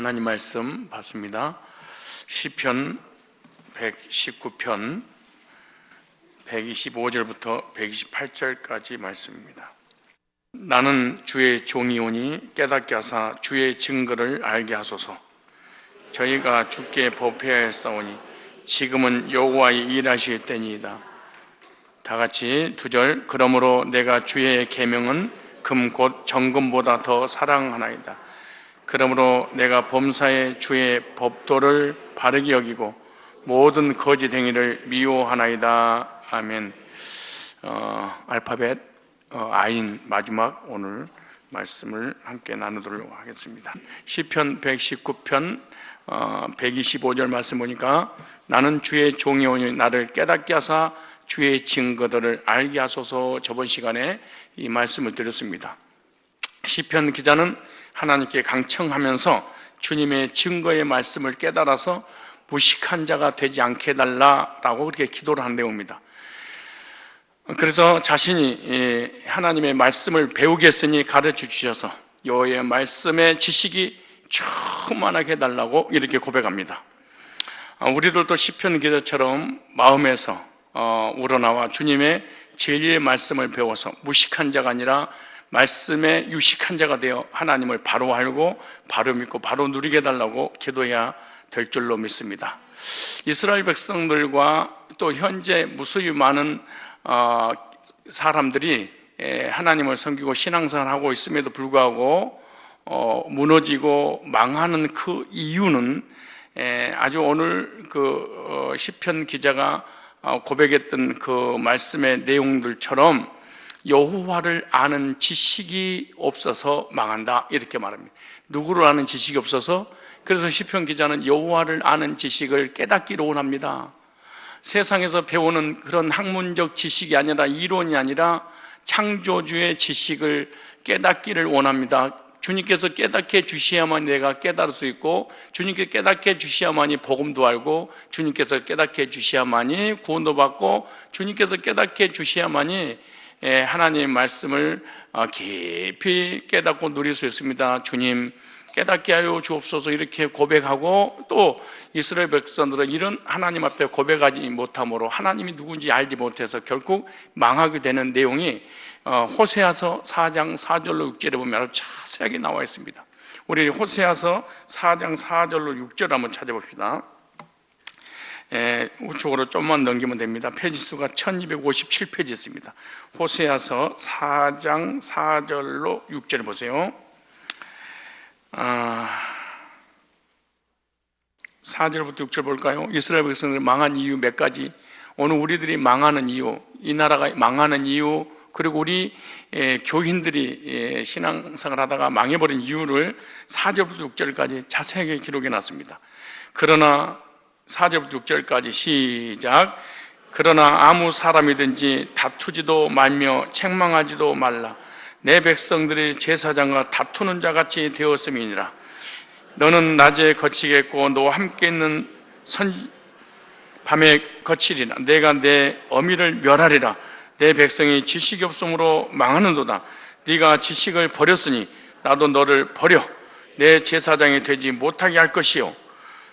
하나님 말씀 받습니다. 시편 119편 125절부터 128절까지 말씀입니다. 나는 주의 종이오니 깨닫게 하사 주의 증거를 알게 하소서. 저희가 주께 법회하였사오니 지금은 여호와의 일하실 때니이다. 다 같이 2절. 그러므로 내가 주의 계명은 금 곧 정금보다 더 사랑하나이다. 그러므로 내가 범사에 주의 법도를 바르게 여기고 모든 거짓 행위를 미워하나이다. 아멘. 알파벳 아인 마지막 오늘 말씀을 함께 나누도록 하겠습니다. 시편 119편 125절 말씀 보니까 나는 주의 종이오니 나를 깨닫게 하사 주의 증거들을 알게 하소서. 저번 시간에 이 말씀을 드렸습니다. 시편 기자는 하나님께 강청하면서 주님의 증거의 말씀을 깨달아서 무식한 자가 되지 않게 해달라라고 그렇게 기도를 한 내용입니다. 그래서 자신이 하나님의 말씀을 배우겠으니 가르쳐 주셔서 여호와의 말씀의 지식이 충만하게 해달라고 이렇게 고백합니다. 우리들도 시편 기자처럼 마음에서 우러나와 주님의 진리의 말씀을 배워서 무식한 자가 아니라 말씀에 유식한 자가 되어 하나님을 바로 알고 바로 믿고 바로 누리게 해달라고 기도해야 될 줄로 믿습니다. 이스라엘 백성들과 또 현재 무수히 많은 사람들이 하나님을 섬기고 신앙생활을 하고 있음에도 불구하고 무너지고 망하는 그 이유는 아주 오늘 그 시편 기자가 고백했던 그 말씀의 내용들처럼 여호와를 아는 지식이 없어서 망한다 이렇게 말합니다. 누구를 아는 지식이 없어서, 그래서 시편 기자는 여호와를 아는 지식을 깨닫기를 원합니다. 세상에서 배우는 그런 학문적 지식이 아니라, 이론이 아니라 창조주의 지식을 깨닫기를 원합니다. 주님께서 깨닫게 해주셔야만 내가 깨달을 수 있고, 주님께 깨닫게 해주셔야만이 복음도 알고, 주님께서 깨닫게 해주셔야만이 구원도 받고, 주님께서 깨닫게 해주셔야만이 하나님의 말씀을 깊이 깨닫고 누릴 수 있습니다. 주님 깨닫게 하여 주옵소서 이렇게 고백하고, 또 이스라엘 백성들은 이런 하나님 앞에 고백하지 못함으로 하나님이 누군지 알지 못해서 결국 망하게 되는 내용이 호세아서 4장 4절로 6절에 보면 아주 자세하게 나와 있습니다. 우리 호세아서 4장 4절로 6절 한번 찾아봅시다. 우측으로 좀만 넘기면 됩니다. 페이지 수가 1257페이지 있습니다. 호세아서 4장 4절로 6절 보세요. 4절부터 6절 볼까요? 이스라엘 백성들이 망한 이유 몇 가지, 오늘 우리들이 망하는 이유, 이 나라가 망하는 이유, 그리고 우리 교인들이 신앙생활 하다가 망해버린 이유를 4절부터 6절까지 자세하게 기록해 놨습니다. 그러나 4절부터 6절까지 시작. 그러나 아무 사람이든지 다투지도 말며 책망하지도 말라. 내 백성들이 제사장과 다투는 자같이 되었음이니라. 너는 낮에 거치겠고 너와 함께 있는 밤에 거치리라. 내가 내 어미를 멸하리라. 내 백성이 지식이 없으므로 망하는도다. 네가 지식을 버렸으니 나도 너를 버려 내 제사장이 되지 못하게 할 것이요,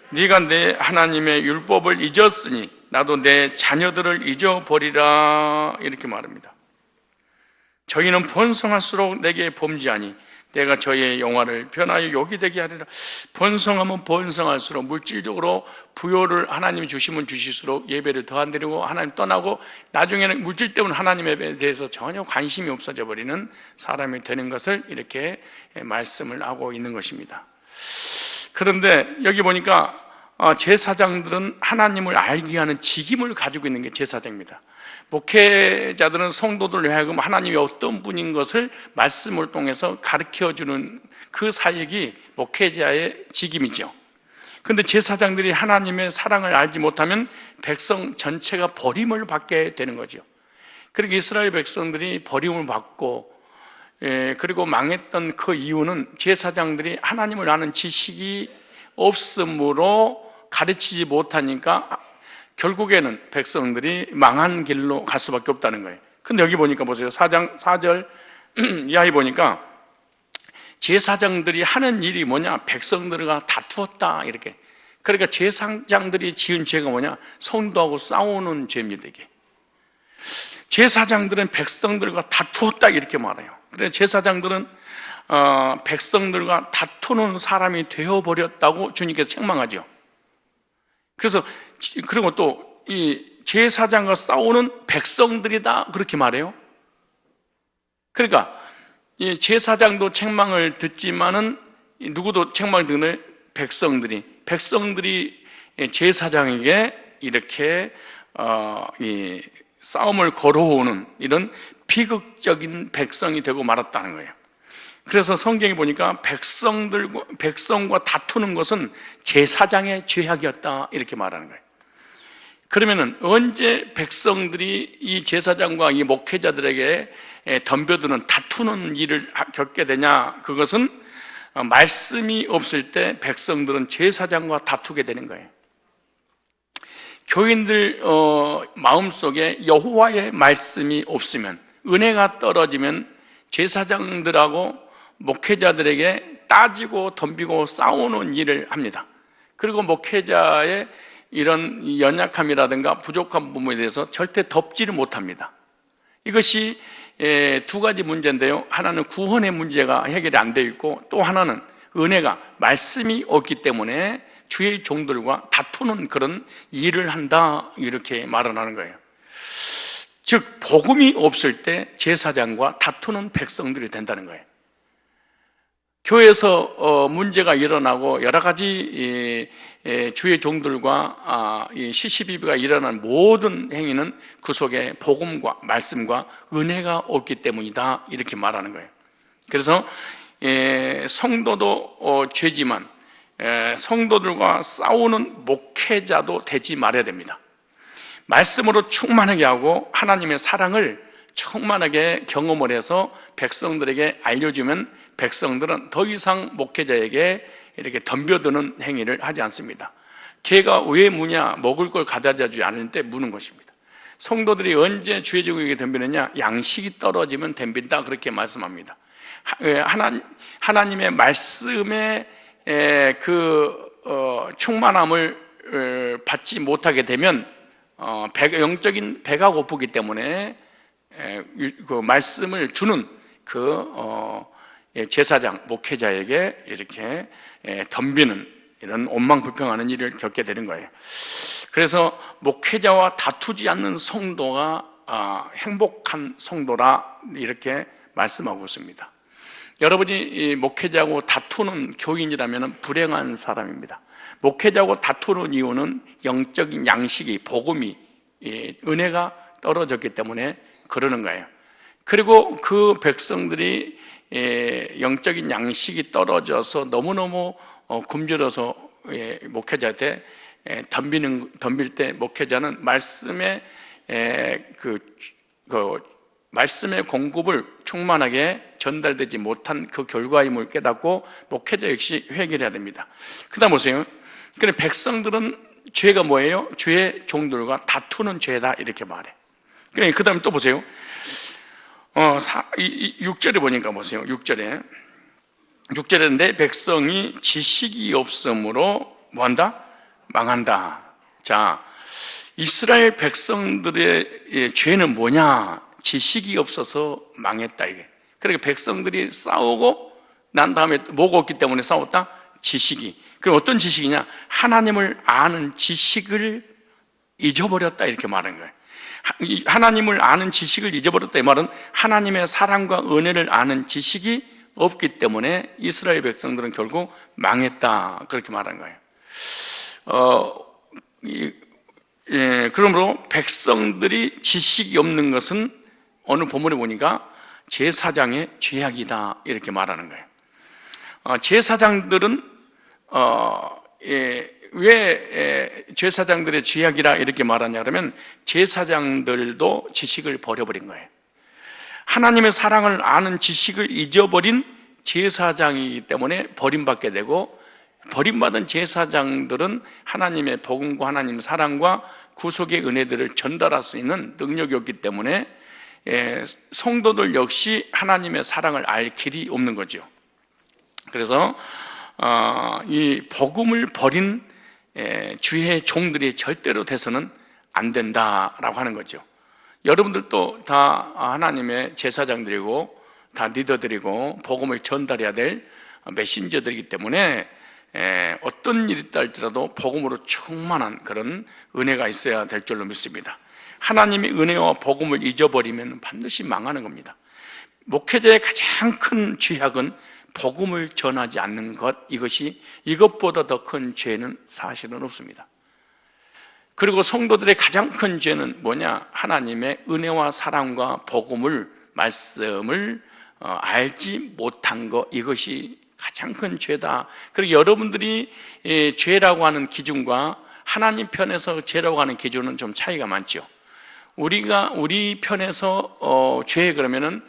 네가 내 하나님의 율법을 잊었으니 나도 내 자녀들을 잊어버리라 이렇게 말합니다. 저희는 번성할수록 내게 범죄하니 내가 저희의 영화를 변하여 욕이 되게 하리라. 번성하면 번성할수록 물질적으로 부여를 하나님이 주시면 주실수록 예배를 더 안 드리고 하나님 떠나고 나중에는 물질 때문에 하나님에 대해서 전혀 관심이 없어져 버리는 사람이 되는 것을 이렇게 말씀을 하고 있는 것입니다. 그런데 여기 보니까 제사장들은 하나님을 알게 하는 직임을 가지고 있는 게 제사장입니다. 목회자들은 성도들을 하여금 하나님이 어떤 분인 것을 말씀을 통해서 가르쳐주는 그 사역이 목회자의 직임이죠. 그런데 제사장들이 하나님의 사랑을 알지 못하면 백성 전체가 버림을 받게 되는 거죠. 그리고 이스라엘 백성들이 버림을 받고 그리고 망했던 그 이유는 제사장들이 하나님을 아는 지식이 없으므로 가르치지 못하니까 결국에는 백성들이 망한 길로 갈 수밖에 없다는 거예요. 근데 여기 보니까 보세요. 4장 4절 이하에 보니까 제사장들이 하는 일이 뭐냐? 백성들과 다투었다, 이렇게. 그러니까 제사장들이 지은 죄가 뭐냐? 성도하고 싸우는 죄입니다, 이게. 제사장들은 백성들과 다투었다, 이렇게 말해요. 그래서 제사장들은 백성들과 다투는 사람이 되어버렸다고 주님께서 책망하죠. 그래서 그리고 또 이 제사장과 싸우는 백성들이다, 그렇게 말해요. 그러니까 이 제사장도 책망을 듣지만은 누구도 책망을 듣는 백성들이 제사장에게 이렇게 이 싸움을 걸어오는 이런 비극적인 백성이 되고 말았다는 거예요. 그래서 성경에 보니까 백성과 다투는 것은 제사장의 죄악이었다, 이렇게 말하는 거예요. 그러면은 언제 백성들이 이 제사장과 이 목회자들에게 덤벼드는 다투는 일을 겪게 되냐? 그것은 말씀이 없을 때 백성들은 제사장과 다투게 되는 거예요. 교인들 마음속에 여호와의 말씀이 없으면, 은혜가 떨어지면 제사장들하고 목회자들에게 따지고 덤비고 싸우는 일을 합니다. 그리고 목회자의 이런 연약함이라든가 부족한 부분에 대해서 절대 덮지를 못합니다. 이것이 두 가지 문제인데요. 하나는 구원의 문제가 해결이 안 되어 있고, 또 하나는 은혜가, 말씀이 없기 때문에 주의 종들과 다투는 그런 일을 한다, 이렇게 말을 하는 거예요. 즉 복음이 없을 때 제사장과 다투는 백성들이 된다는 거예요. 교회에서 문제가 일어나고 여러 가지 주의 종들과 시시비비가 일어난 모든 행위는 그 속에 복음과 말씀과 은혜가 없기 때문이다, 이렇게 말하는 거예요. 그래서 성도도 죄지만 성도들과 싸우는 목회자도 되지 말아야 됩니다. 말씀으로 충만하게 하고 하나님의 사랑을 충만하게 경험을 해서 백성들에게 알려주면 백성들은 더 이상 목회자에게 이렇게 덤벼드는 행위를 하지 않습니다. 걔가 왜 무냐? 먹을 걸 가져다 주지 않을 때 무는 것입니다. 성도들이 언제 주의 종에게 덤비느냐? 양식이 떨어지면 덤빈다, 그렇게 말씀합니다. 하나님의 말씀에 충만함을 받지 못하게 되면 영적인 배가 고프기 때문에 그 말씀을 주는 제사장, 목회자에게 이렇게 덤비는 이런 원망불평하는 일을 겪게 되는 거예요. 그래서 목회자와 다투지 않는 성도가 행복한 성도라, 이렇게 말씀하고 있습니다. 여러분이 목회자하고 다투는 교인이라면 불행한 사람입니다. 목회자하고 다투는 이유는 영적인 양식이, 복음이, 은혜가 떨어졌기 때문에 그러는 거예요. 그리고 그 백성들이 영적인 양식이 떨어져서 너무너무 굶주려서 목회자한테 덤빌 때 목회자는 말씀의 말씀의 공급을 충만하게 전달되지 못한 그 결과임을 깨닫고 목회자 역시 회개해야 됩니다. 그 다음 보세요. 그래, 백성들은 죄가 뭐예요? 주의 종들과 다투는 죄다, 이렇게 말해. 그래, 그 다음에 또 보세요. 6절에 보니까 보세요. 6절에 내 백성이 지식이 없으므로 뭐한다? 망한다. 자, 이스라엘 백성들의 죄는 뭐냐? 지식이 없어서 망했다, 이게. 그러니까 백성들이 싸우고 난 다음에 뭐가 없기 때문에 싸웠다? 지식이. 그럼 어떤 지식이냐? 하나님을 아는 지식을 잊어버렸다, 이렇게 말하는 거예요. 하나님을 아는 지식을 잊어버렸다, 이 말은 하나님의 사랑과 은혜를 아는 지식이 없기 때문에 이스라엘 백성들은 결국 망했다, 그렇게 말하는 거예요. 그러므로 백성들이 지식이 없는 것은 어느 본문에 보니까 제사장의 죄악이다, 이렇게 말하는 거예요. 제사장들은 왜 제사장들의 죄악이라 이렇게 말하냐 그러면 제사장들도 지식을 버려버린 거예요. 하나님의 사랑을 아는 지식을 잊어버린 제사장이기 때문에 버림받게 되고, 버림받은 제사장들은 하나님의 복음과 하나님의 사랑과 구속의 은혜들을 전달할 수 있는 능력이 없기 때문에 성도들 역시 하나님의 사랑을 알 길이 없는 거죠. 그래서 이 복음을 버린 주의 종들이 절대로 돼서는 안 된다라고 하는 거죠. 여러분들도 다 하나님의 제사장들이고 다 리더들이고 복음을 전달해야 될 메신저들이기 때문에 어떤 일이 있다 할지라도 복음으로 충만한 그런 은혜가 있어야 될 줄로 믿습니다. 하나님의 은혜와 복음을 잊어버리면 반드시 망하는 겁니다. 목회자의 가장 큰 죄악은 복음을 전하지 않는 것, 이것보다 더 큰 죄는 사실은 없습니다. 그리고 성도들의 가장 큰 죄는 뭐냐? 하나님의 은혜와 사랑과 복음을, 말씀을 알지 못한 것, 이것이 가장 큰 죄다. 그리고 여러분들이 죄라고 하는 기준과 하나님 편에서 죄라고 하는 기준은 좀 차이가 많죠. 우리 편에서 죄 그러면은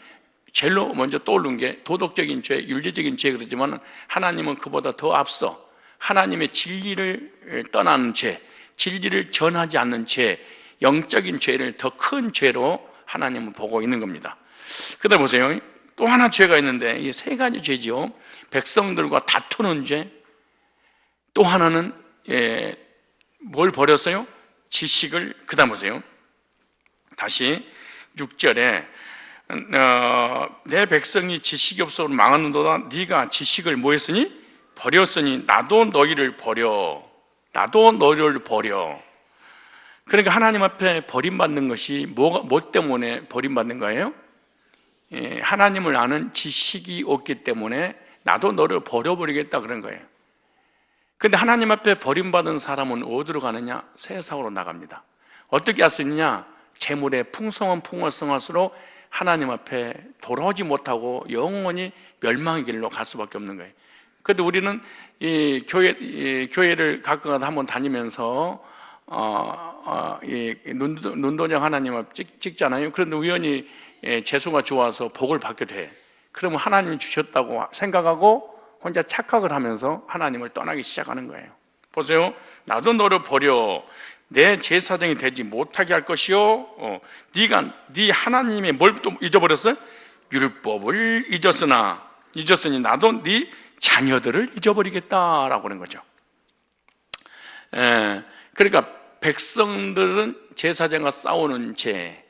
제일 먼저 떠오르는 게 도덕적인 죄, 윤리적인 죄 그러지만 하나님은 그보다 더 앞서 하나님의 진리를 떠나는 죄, 진리를 전하지 않는 죄, 영적인 죄를 더 큰 죄로 하나님은 보고 있는 겁니다. 그다음 보세요. 또 하나 죄가 있는데 이 세 가지 죄지요. 백성들과 다투는 죄. 또 하나는 뭘 버렸어요? 지식을. 그다음 보세요. 다시 6절에 내 백성이 지식이 없어 망하는도다. 네가 지식을 뭐 했으니? 버렸으니 나도 너희를 버려. 그러니까 하나님 앞에 버림받는 것이 뭐 때문에 버림받는 거예요? 하나님을 아는 지식이 없기 때문에 나도 너를 버려버리겠다 그런 거예요. 근데 하나님 앞에 버림받은 사람은 어디로 가느냐? 세상으로 나갑니다. 어떻게 할 수 있느냐? 재물의 풍성한 풍성할수록 하나님 앞에 돌아오지 못하고 영원히 멸망의 길로 갈 수밖에 없는 거예요. 그런데 우리는 이 교회를 가끔가다 한번 다니면서 눈도장 하나님 앞 찍잖아요. 그런데 우연히 재수가 좋아서 복을 받게 돼. 그러면 하나님이 주셨다고 생각하고 혼자 착각을 하면서 하나님을 떠나기 시작하는 거예요. 보세요. 나도 너를 버려. 내 제사장이 되지 못하게 할 것이요. 네 하나님의 뭘 또 잊어버렸어요? 율법을 잊었으니 나도 네 자녀들을 잊어버리겠다라고 하는 거죠. 그러니까 백성들은 제사장과 싸우는 죄,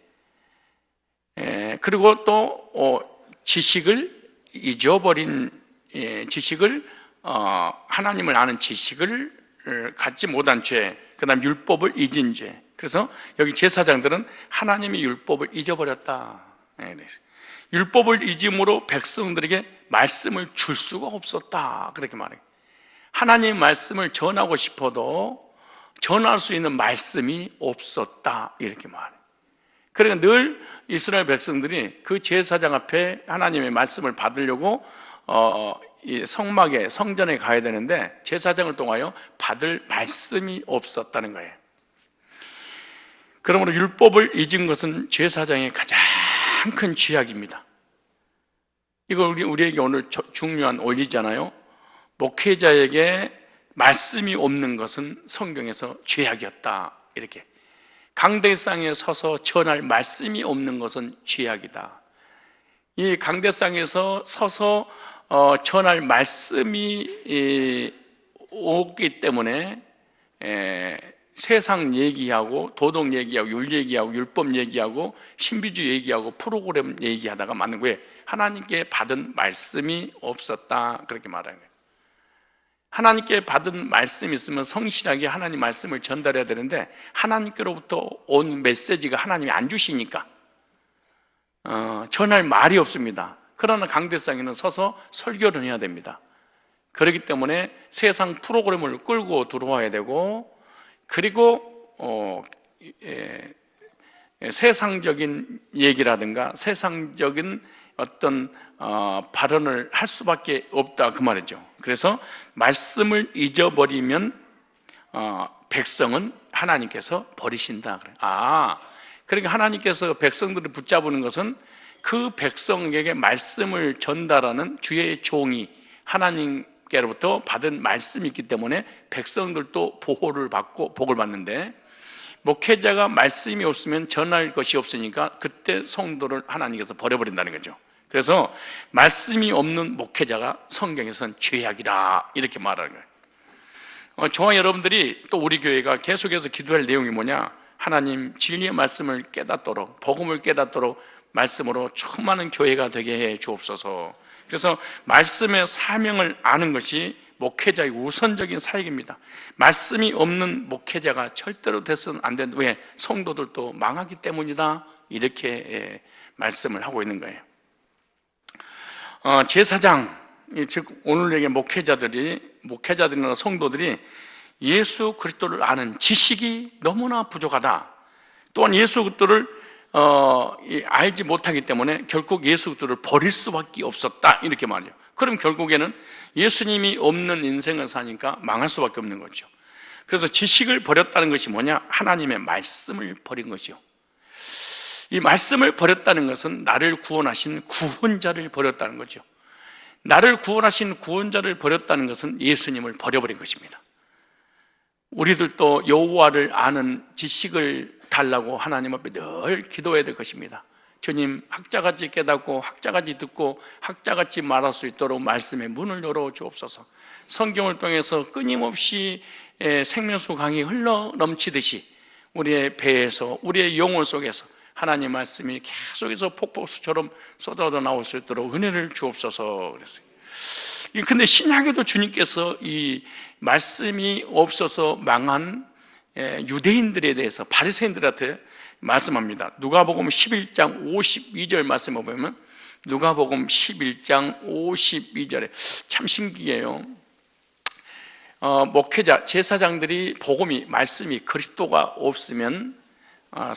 그리고 또 지식을 잊어버린 지식을 하나님을 아는 지식을 갖지 못한 죄, 그 다음 율법을 잊은 죄. 그래서 여기 제사장들은 하나님의 율법을 잊어버렸다. 율법을 잊음으로 백성들에게 말씀을 줄 수가 없었다. 그렇게 말해요. 하나님의 말씀을 전하고 싶어도 전할 수 있는 말씀이 없었다. 이렇게 말해요. 그러니까 늘 이스라엘 백성들이 그 제사장 앞에 하나님의 말씀을 받으려고 이 성전에 가야 되는데 제사장을 통하여 받을 말씀이 없었다는 거예요. 그러므로 율법을 잊은 것은 제사장의 가장 큰 죄악입니다. 이거 우리에게 오늘 중요한 원리잖아요. 목회자에게 말씀이 없는 것은 성경에서 죄악이었다. 이렇게 강대상에 서서 전할 말씀이 없는 것은 죄악이다. 이 강대상에서 서서 전할 말씀이 없기 때문에 세상 얘기하고 도덕 얘기하고 윤리 얘기하고 율법 얘기하고 신비주의 얘기하고 프로그램 얘기하다가 맞는 거예요. 하나님께 받은 말씀이 없었다. 그렇게 말하는 거예요. 하나님께 받은 말씀이 있으면 성실하게 하나님 말씀을 전달해야 되는데 하나님께로부터 온 메시지가 하나님이 안 주시니까 전할 말이 없습니다. 그러나 강대상에는 서서 설교를 해야 됩니다. 그렇기 때문에 세상 프로그램을 끌고 들어와야 되고, 그리고 세상적인 얘기라든가 세상적인 어떤 발언을 할 수밖에 없다 그 말이죠. 그래서 말씀을 잊어버리면 백성은 하나님께서 버리신다. 그러니까 하나님께서 백성들을 붙잡는 것은 그 백성에게 말씀을 전달하는 주의 종이 하나님께로부터 받은 말씀이 있기 때문에 백성들도 보호를 받고 복을 받는데, 목회자가 말씀이 없으면 전할 것이 없으니까 그때 성도를 하나님께서 버려버린다는 거죠. 그래서 말씀이 없는 목회자가 성경에서는 죄악이다 이렇게 말하는 거예요. 저와 여러분들이 또 우리 교회가 계속해서 기도할 내용이 뭐냐? 하나님 진리의 말씀을 깨닫도록, 복음을 깨닫도록 말씀으로 충만한 교회가 되게 해 주옵소서. 그래서 말씀의 사명을 아는 것이 목회자의 우선적인 사역입니다. 말씀이 없는 목회자가 절대로 돼서는 안 된다. 왜? 성도들도 망하기 때문이다. 이렇게 말씀을 하고 있는 거예요. 제사장, 즉 오늘의 목회자들이나 성도들이 예수 그리스도를 아는 지식이 너무나 부족하다. 또한 예수 그리스도를 알지 못하기 때문에 결국 예수 그리스도를 버릴 수밖에 없었다 이렇게 말해요. 그럼 결국에는 예수님이 없는 인생을 사니까 망할 수밖에 없는 거죠. 그래서 지식을 버렸다는 것이 뭐냐? 하나님의 말씀을 버린 것이요. 이 말씀을 버렸다는 것은 나를 구원하신 구원자를 버렸다는 거죠. 나를 구원하신 구원자를 버렸다는 것은 예수님을 버려버린 것입니다. 우리들도 여호와를 아는 지식을 달라고 하나님 앞에 늘 기도해야 될 것입니다. 주님, 학자같이 깨닫고 학자같이 듣고 학자같이 말할 수 있도록 말씀의 문을 열어 주옵소서. 성경을 통해서 끊임없이 생명수 강이 흘러 넘치듯이 우리의 배에서, 우리의 영혼 속에서 하나님 말씀이 계속해서 폭포수처럼 쏟아져 나올 수 있도록 은혜를 주옵소서 그랬어요. 근데 신약에도 주님께서 이 말씀이 없어서 망한 유대인들에 대해서 바리새인들한테 말씀합니다. 누가복음 11장 52절 말씀을 보면 누가복음 11장 52절에 참 신기해요. 목회자, 제사장들이 복음이, 말씀이 그리스도가 없으면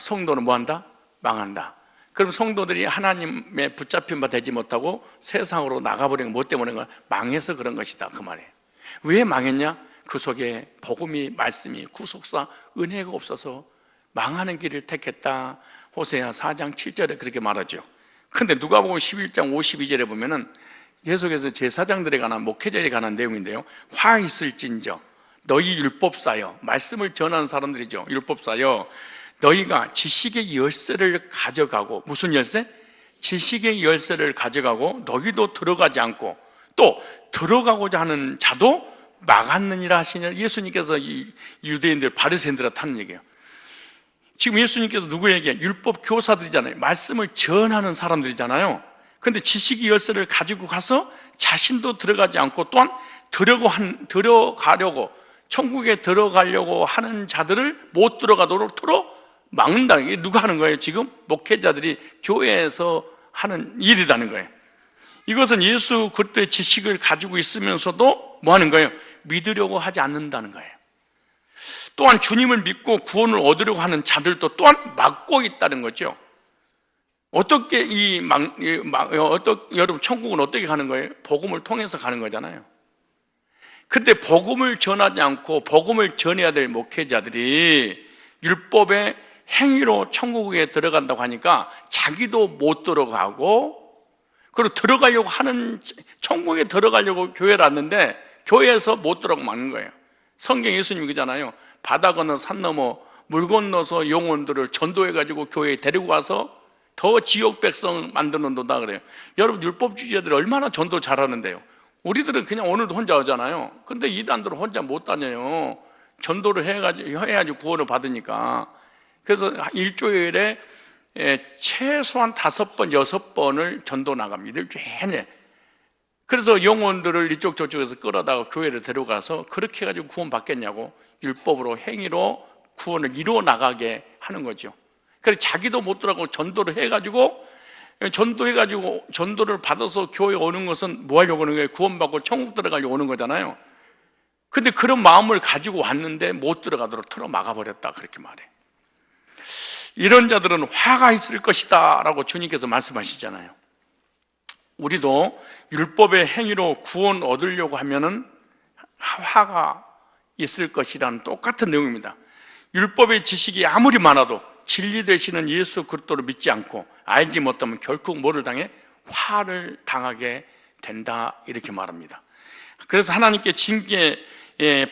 성도는 뭐한다? 망한다. 그럼 성도들이 하나님의 붙잡힌 바 되지 못하고 세상으로 나가버린 것 때문에 망해서 그런 것이다 그 말이에요. 왜 망했냐? 그 속에 복음이, 말씀이, 구속사, 은혜가 없어서 망하는 길을 택했다. 호세아 4장 7절에 그렇게 말하죠. 근데 누가복음 11장 52절에 보면은 계속해서 제사장들에 관한, 목회자에 관한 내용인데요. 화 있을진저 너희 율법사여, 말씀을 전하는 사람들이죠. 율법사여, 너희가 지식의 열쇠를 가져가고, 무슨 열쇠? 지식의 열쇠를 가져가고 너희도 들어가지 않고 또 들어가고자 하는 자도 막았느니라 하시냐. 예수님께서 이 유대인들, 바리새인들한테 하는 얘기예요. 지금 예수님께서 누구에게? 율법 교사들이잖아요. 말씀을 전하는 사람들이잖아요. 그런데 지식의 열쇠를 가지고 가서 자신도 들어가지 않고 또한 들어가려고, 천국에 들어가려고 하는 자들을 못 들어가도록 막는다는 게 누가 하는 거예요? 지금 목회자들이 교회에서 하는 일이라는 거예요. 이것은 예수 그리스도의 지식을 가지고 있으면서도 뭐 하는 거예요? 믿으려고 하지 않는다는 거예요. 또한 주님을 믿고 구원을 얻으려고 하는 자들도 또한 막고 있다는 거죠. 어떻게 여러분 천국은 어떻게 가는 거예요? 복음을 통해서 가는 거잖아요. 근데 복음을 전하지 않고 복음을 전해야 될 목회자들이 율법의 행위로 천국에 들어간다고 하니까 자기도 못 들어가고, 그리고 들어가려고 하는, 천국에 들어가려고 교회를 왔는데 교회에서 못 들어가고 마는 거예요. 성경 예수님이 그러잖아요. 바다 건너 산 넘어 물 건너서 영혼들을 전도해가지고 교회에 데리고 와서 더 지역 백성 만드는 도다 그래요. 여러분, 율법주의자들이 얼마나 전도 잘하는데요. 우리들은 그냥 오늘도 혼자 오잖아요. 근데 이단들은 혼자 못 다녀요. 전도를 해야지 구원을 받으니까. 그래서 일주일에 최소한 5번, 6번을 전도 나갑니다. 일주일에. 그래서 영혼들을 이쪽 저쪽에서 끌어다가 교회를 데려가서 그렇게 해가지고 구원 받겠냐고, 율법으로, 행위로 구원을 이루어 나가게 하는 거죠. 그래서 자기도 못 들어가고 전도를 해가지고, 전도를 받아서 교회에 오는 것은 뭐 하려고 하는 거예요? 구원받고 천국 들어가려고 오는 거잖아요. 근데 그런 마음을 가지고 왔는데 못 들어가도록 틀어 막아버렸다 그렇게 말해. 이런 자들은 화가 있을 것이다 라고 주님께서 말씀하시잖아요. 우리도 율법의 행위로 구원 얻으려고 하면은 화가 있을 것이라는 똑같은 내용입니다. 율법의 지식이 아무리 많아도 진리 되시는 예수 그리스도를 믿지 않고 알지 못하면 결국 뭐를 당해? 화를 당하게 된다 이렇게 말합니다. 그래서 하나님께 징계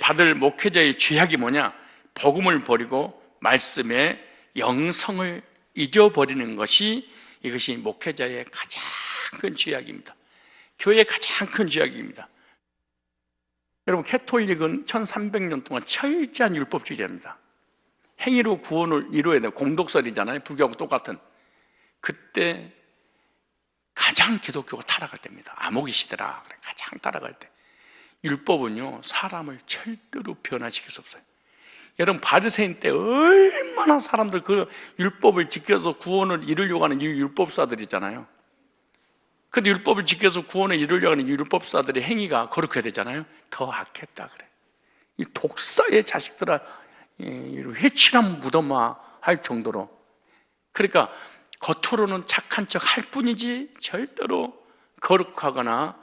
받을 목회자의 죄악이 뭐냐? 복음을 버리고 말씀의 영성을 잊어버리는 것이, 이것이 목회자의 가장 큰 죄악입니다. 교회의 가장 큰 죄악입니다. 여러분, 캐톨릭은 1300년 동안 철저한 율법주의자입니다. 행위로 구원을 이루어야 돼요. 공독설이잖아요. 불교하고 똑같은. 그때 가장 기독교가 타락할 때입니다. 암흑의 시대라 가장 타락할 때. 율법은요, 사람을 절대로 변화시킬 수 없어요. 여러분, 바리새인 때 얼마나 사람들 그 율법을 지켜서 구원을 이루려고 하는 이 율법사들 있잖아요. 근데 율법을 지켜서 구원을 이루려고 하는 이 율법사들의 행위가 거룩해야 되잖아요. 더 악했다 그래. 이 독사의 자식들아, 회칠한 무덤화할 정도로. 그러니까 겉으로는 착한 척 할 뿐이지 절대로 거룩하거나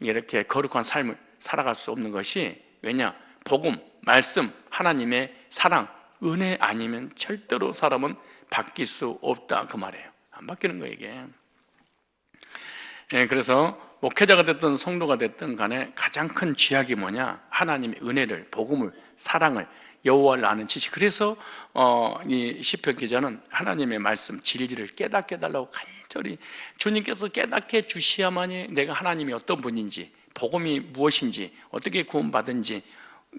이렇게 거룩한 삶을 살아갈 수 없는 것이, 왜냐? 복음, 말씀, 하나님의 사랑, 은혜 아니면 절대로 사람은 바뀔 수 없다 그 말이에요. 안 바뀌는 거예요 이게. 그래서 목회자가 됐든 성도가 됐든 간에 가장 큰 죄악이 뭐냐? 하나님의 은혜를, 복음을, 사랑을, 여호와를 아는 지식. 그래서 이 시편 기자는 하나님의 말씀, 진리를 깨닫게 해달라고 간절히, 주님께서 깨닫게 주시야만이 내가 하나님이 어떤 분인지, 복음이 무엇인지, 어떻게 구원받은지,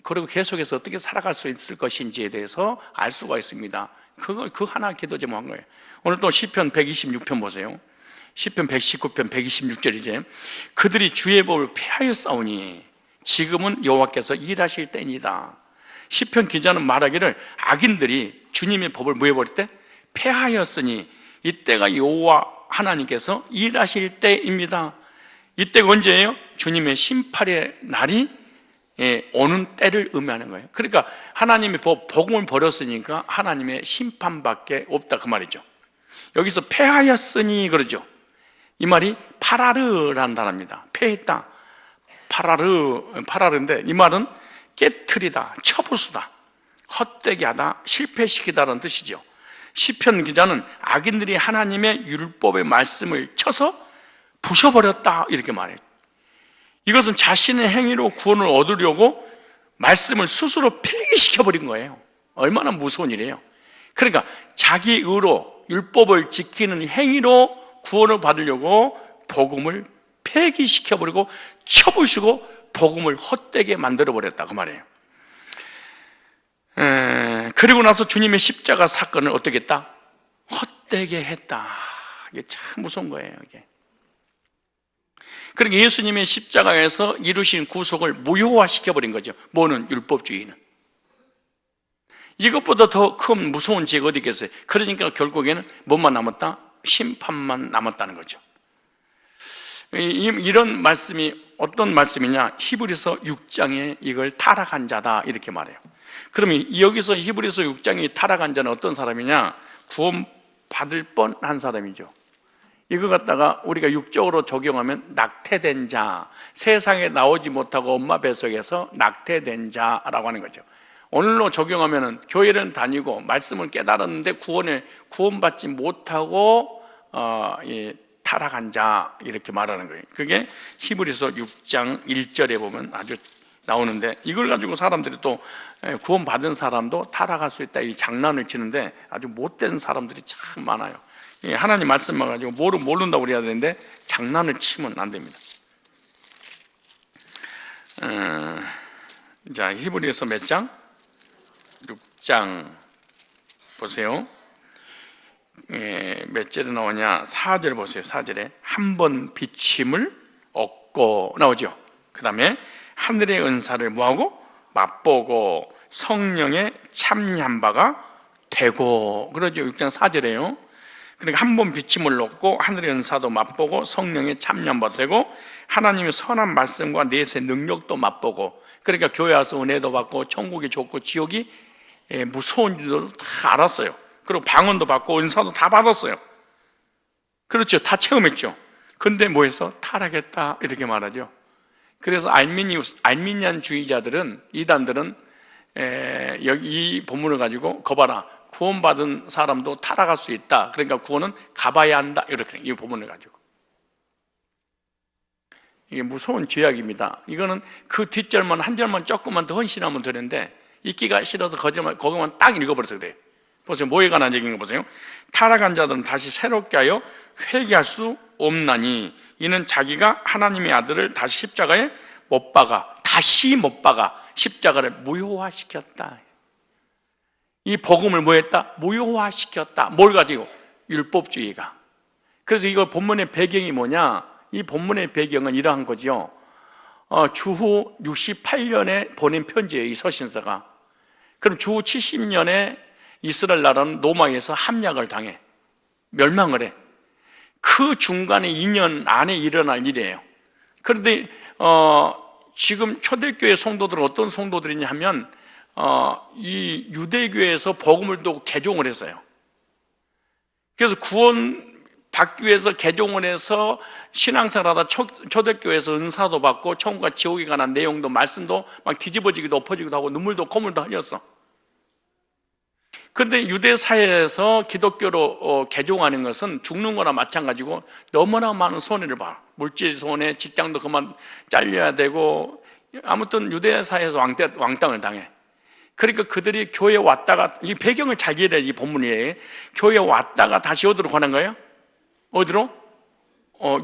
그리고 계속해서 어떻게 살아갈 수 있을 것인지에 대해서 알 수가 있습니다. 그 하나 기도 제목한 거예요. 오늘 또 시편 126편 보세요. 시편 119편 126절이제 그들이 주의 법을 폐하였사오니 지금은 여호와께서 일하실 때입니다. 시편 기자는 말하기를 악인들이 주님의 법을 뭐 해버릴 때? 폐하였으니 이때가 여호와 하나님께서 일하실 때입니다. 이때가 언제예요? 주님의 심판의 날이 오는 때를 의미하는 거예요. 그러니까 하나님의 복음을 버렸으니까 하나님의 심판밖에 없다 그 말이죠. 여기서 폐하였으니 그러죠. 이 말이 파라르라는 단어입니다. 폐했다. 파라르인데 이 말은 깨트리다, 처부수다, 헛되게 하다, 실패시키다라는 뜻이죠. 시편 기자는 악인들이 하나님의 율법의 말씀을 쳐서 부셔버렸다 이렇게 말해요. 이것은 자신의 행위로 구원을 얻으려고 말씀을 스스로 폐기시켜버린 거예요. 얼마나 무서운 일이에요. 그러니까 자기 의로 율법을 지키는 행위로 구원을 받으려고 복음을 폐기시켜버리고 쳐부수고 복음을 헛되게 만들어버렸다 그 말이에요. 그리고 나서 주님의 십자가 사건을 어떻게 했다? 헛되게 했다. 이게 참 무서운 거예요 이게. 그러니까 예수님의 십자가에서 이루신 구속을 무효화시켜버린 거죠. 뭐는? 율법주의는. 이것보다 더 큰 무서운 죄가 어디 있겠어요? 그러니까 결국에는 뭐만 남았다? 심판만 남았다는 거죠. 이런 말씀이 어떤 말씀이냐? 히브리서 6장에 이걸 타락한 자다 이렇게 말해요. 그러면 여기서 히브리서 6장이 타락한 자는 어떤 사람이냐? 구원 받을 뻔한 사람이죠. 이거 갖다가 우리가 육적으로 적용하면 낙태된 자, 세상에 나오지 못하고 엄마 뱃속에서 낙태된 자라고 하는 거죠. 오늘로 적용하면 교회는 다니고 말씀을 깨달았는데 구원받지 못하고 타락한 자 이렇게 말하는 거예요. 그게 히브리서 6장 1절에 보면 아주 나오는데, 이걸 가지고 사람들이 또 구원받은 사람도 타락할 수 있다 이 장난을 치는데 아주 못된 사람들이 참 많아요. 하나님 말씀만 가지고 모른다고 그래야 되는데 장난을 치면 안 됩니다. 자, 히브리서 몇 장? 6장 보세요. 몇 절에 나오냐? 4절 보세요. 4절에 한 번 비침을 얻고 나오죠. 그 다음에 하늘의 은사를 뭐하고? 맛보고 성령의 참여한 바가 되고 그러죠. 6장 4절에요. 그러니까 한 번 비침을 얻고 하늘의 은사도 맛보고 성령의 참여한 바도 되고 하나님의 선한 말씀과 내세 능력도 맛보고, 그러니까 교회 와서 은혜도 받고 천국이 좋고 지옥이 무서운 줄도 다 알았어요. 그리고 방언도 받고 은사도 다 받았어요. 그렇죠. 다 체험했죠. 근데 뭐해서? 타락했다 이렇게 말하죠. 그래서 알미니안주의자들은, 이단들은 이 본문을 가지고 거봐라, 구원받은 사람도 타락할 수 있다, 그러니까 구원은 가봐야 한다 이렇게, 이 본문을 가지고. 이게 무서운 죄악입니다. 이거는 그 뒷절만 한 절만 조금만 더 헌신하면 되는데 읽기가 싫어서 거기만 딱 읽어버려서 그래요. 보세요. 뭐에 관한 얘기인 거 보세요. 타락한 자들은 다시 새롭게 하여 회개할 수 없나니 이는 자기가 하나님의 아들을 다시 십자가에 못 박아 십자가를 무효화시켰다. 이 복음을 뭐 했다? 무효화시켰다. 뭘 가지고? 율법주의가. 그래서 이거 본문의 배경이 뭐냐? 이 본문의 배경은 이러한 거죠. 주후 68년에 보낸 편지예요, 이 서신서가. 그럼 주후 70년에 이스라엘 나라는 로마에서 함락을 당해 멸망을 해. 그 중간에 2년 안에 일어날 일이에요. 그런데 지금 초대교회 성도들은 어떤 성도들이냐 하면 이 유대교회에서 복음을 두고 개종을 했어요. 그래서 구원 받기 위해서 개종을 해서 신앙생활하다 초대교회에서 은사도 받고 천국과 지옥에 관한 내용도 말씀도 막 뒤집어지기도 엎어지기도 하고 눈물도 콧물도 흘렸어. 그런데 유대 사회에서 기독교로 개종하는 것은 죽는 거나 마찬가지고 너무나 많은 손해를 봐. 물질 손해, 직장도 그만 잘려야 되고, 아무튼 유대 사회에서 왕땅을 당해. 그러니까 그들이 교회에 왔다가, 이 배경을 잘 이해해야 이 본문이에요. 교회에 왔다가 다시 어디로 가는 거예요? 어디로?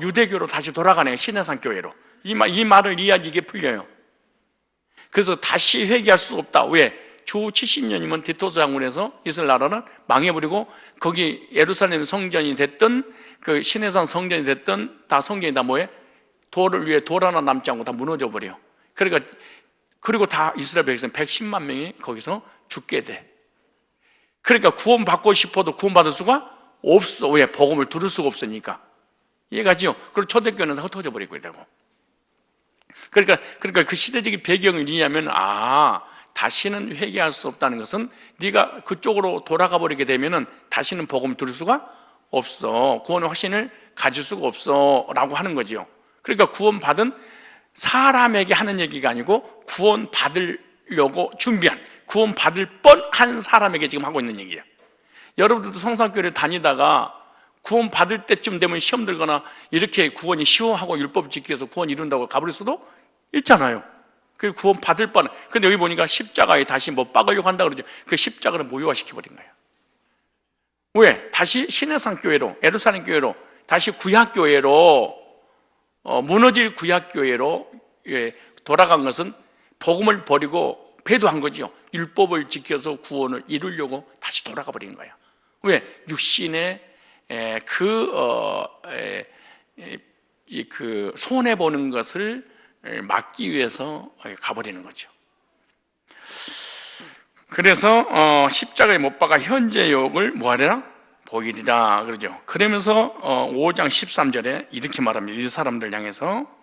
유대교로 다시 돌아가네요. 신해산 교회로. 이 말을 이해하기 이게 풀려요. 그래서 다시 회개할 수 없다. 왜? 주 70년이면 디토스 장군에서 이스라엘 나라는 망해버리고, 거기 예루살렘 성전이 됐든 그 신해산 성전이 됐든 다 성전이 다 뭐해? 돌을 위해 돌 하나 남지 않고 다 무너져 버려. 그러니까 그리고 다 이스라엘 백성 110만 명이 거기서 죽게 돼. 그러니까 구원받고 싶어도 구원받을 수가 없어. 왜? 복음을 들을 수가 없으니까. 이해가지요? 그리고 초대교회는 흩어져 버리고 있다고. 그러니까 그 시대적인 배경을 이해하면, 다시는 회개할 수 없다는 것은 네가 그쪽으로 돌아가 버리게 되면은 다시는 복음을 들을 수가 없어. 구원의 확신을 가질 수가 없어. 라고 하는 거지요. 그러니까 구원받은 사람에게 하는 얘기가 아니고 구원받으려고 준비한, 구원받을 뻔한 사람에게 지금 하고 있는 얘기예요. 여러분들도 성산교회를 다니다가 구원받을 때쯤 되면 시험 들거나 이렇게 구원이 쉬워하고 율법을 지키기 위해서 구원 이룬다고 가버릴 수도 있잖아요. 그 구원 받을 뻔. 근데 여기 보니까 십자가에 다시 못 박으려고 한다 그러죠. 그 십자가를 무효화시켜버린 거예요. 왜? 다시 신해산 교회로, 예루살렘 교회로, 다시 구약교회로, 무너질 구약교회로 돌아간 것은 복음을 버리고 배도한 거죠. 율법을 지켜서 구원을 이루려고 다시 돌아가 버린 거예요. 왜? 육신의 그 손해보는 것을 막기 위해서 가버리는 거죠. 그래서 십자가에 못 박아 현재 욕을 뭐하리라? 보이리라 그러죠. 그러면서 5장 13절에 이렇게 말합니다. 이 사람들 향해서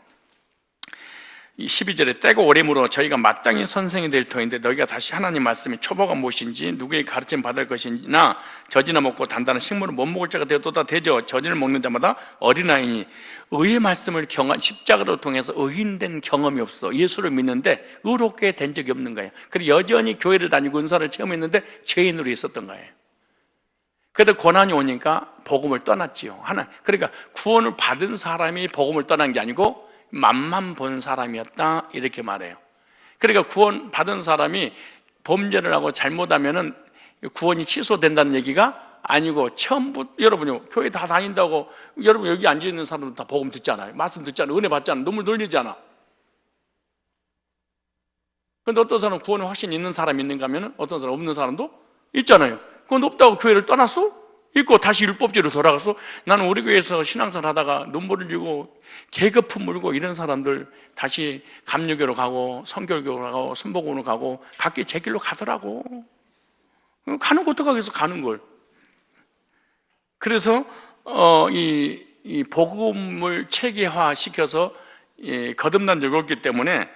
12절에 때가 오래므로 저희가 마땅히 선생이 될 터인데 너희가 다시 하나님 말씀이 초보가 무엇인지 누구에게 가르침 받을 것인지나 젖이나 먹고 단단한 식물을 못 먹을 자가 되어도다 되죠. 젖을 먹는 자마다 어린아이니 의의 말씀을 십자가로 통해서 의인된 경험이 없어. 예수를 믿는데 의롭게 된 적이 없는 거예요. 그리고 여전히 교회를 다니고 은사를 체험했는데 죄인으로 있었던 거예요. 그래도 고난이 오니까 복음을 떠났지요. 그러니까 구원을 받은 사람이 복음을 떠난 게 아니고 맛만 본 사람이었다 이렇게 말해요. 그러니까 구원 받은 사람이 범죄를 하고 잘못하면은 구원이 취소된다는 얘기가 아니고, 처음부터 여러분이 교회 다 다닌다고 여러분 여기 앉아 있는 사람들 다 복음 듣잖아요. 말씀 듣잖아요. 은혜 받잖아요. 눈물 돌리잖아. 그런데 어떤 사람은 구원의 확신이 있는 사람이 있는가 하면 어떤 사람 없는 사람도 있잖아요. 그건 없다고 교회를 떠났어? 있고 다시 율법주의로 돌아갔어? 나는 우리 교회에서 신앙생활 하다가 눈물을 흘리고 계급품 물고 이런 사람들 다시 감리교로 가고 성결교로 가고 순복음으로 가고 각기 제 길로 가더라고. 가는 것도 가겠어, 가는 걸. 그래서 이 복음을 체계화시켜서 거듭난 적이 없기 때문에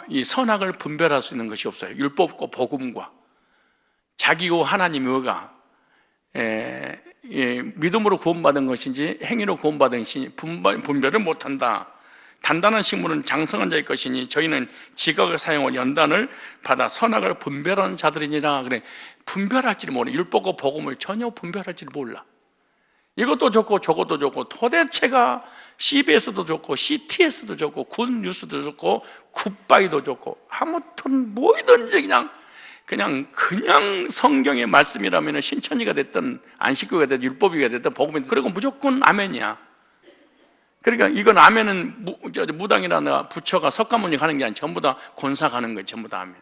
이 선악을 분별할 수 있는 것이 없어요. 율법과 복음과 자기와 하나님의 의가 믿음으로 구원받은 것인지 행위로 구원받은 것인지 분별을 못한다. 단단한 식물은 장성한 자의 것이니 저희는 지각을 사용한 연단을 받아 선악을 분별하는 자들이니라. 그래, 분별할 줄 몰라. 율법과 복음을 전혀 분별할 줄 몰라. 이것도 좋고 저것도 좋고 도대체가 CBS도 좋고 CTS도 좋고 굿뉴스도 좋고 굿바이도 좋고 아무튼 뭐든지 그냥 성경의 말씀이라면 신천지가 됐든 안식교가 됐든 율법이가 됐든 복음이 됐든 그리고 무조건 아멘이야. 그러니까 이건 아멘은 무당이나 부처가 석가모니 가는 게 아니라 전부 다 권사 가는 거예요. 전부 다 아멘.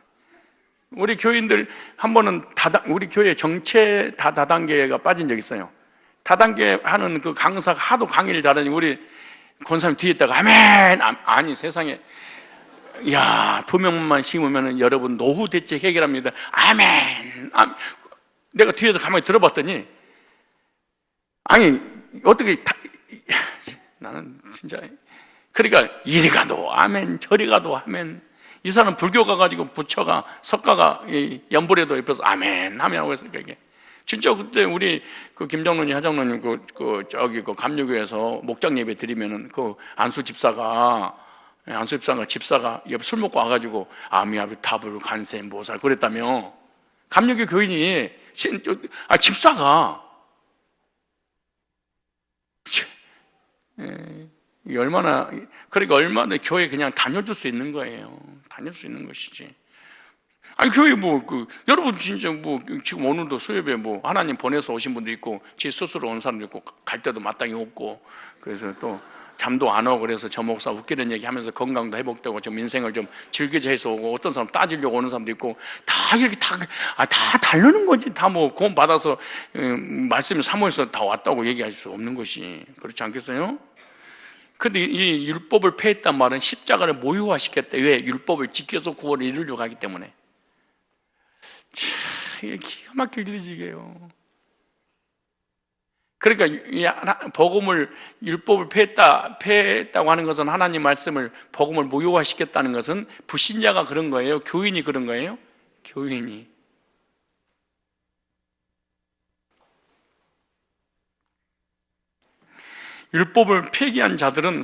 우리 교인들 한 번은 우리 교회 정체 다단계가 빠진 적 있어요. 다단계 하는 그 강사가 하도 강의를 잘하니 우리 권사님 뒤에 있다가 아멘! 아니 세상에, 야, 2명만 심으면 여러분 노후 대책 해결합니다. 아멘! 내가 뒤에서 가만히 들어봤더니, 아니 어떻게 나는 진짜, 그러니까 이리 가도 아멘, 저리 가도 아멘. 이 사람 불교 가가지고 부처가 석가가 연불에도 옆에서 아멘 하면 하고 있으니까 이게 진짜. 그때 우리 그 김장로님, 하장로님 저기 그 감리교에서 목장 예배 드리면은 그 안수 집사가 옆에 술 먹고 와가지고 아미아비 타불 간세 모살 그랬다며. 감리교 교인이 집사가 얼마나, 그러니까 얼마나 교회 그냥 다녀줄 수 있는 거예요. 다닐 수 있는 것이지. 아니 교회 여러분 진짜 지금 오늘도 수요일에 하나님 보내서 오신 분도 있고 지 스스로 온 사람도 있고 갈 때도 마땅히 없고, 그래서 또 잠도 안 오고 그래서 저 목사 웃기는 얘기 하면서 건강도 회복되고 좀 인생을 좀 즐기자 해서 오고, 어떤 사람 따지려고 오는 사람도 있고, 다 이렇게 다 다르는 거지. 다 구원 받아서 말씀을 사모해서 다 왔다고 얘기할 수 없는 것이, 그렇지 않겠어요? 근데 이 율법을 폐했단 말은 십자가를 모유화시켰대. 왜? 율법을 지켜서 구원을 이루려고 하기 때문에. 이게 기가 막힐 일이지게요. 그러니까 복음을, 율법을 폐했다고 하는 것은, 하나님 말씀을, 복음을 모유화시켰다는 것은 불신자가 그런 거예요? 교인이 그런 거예요? 교인이. 율법을 폐기한 자들은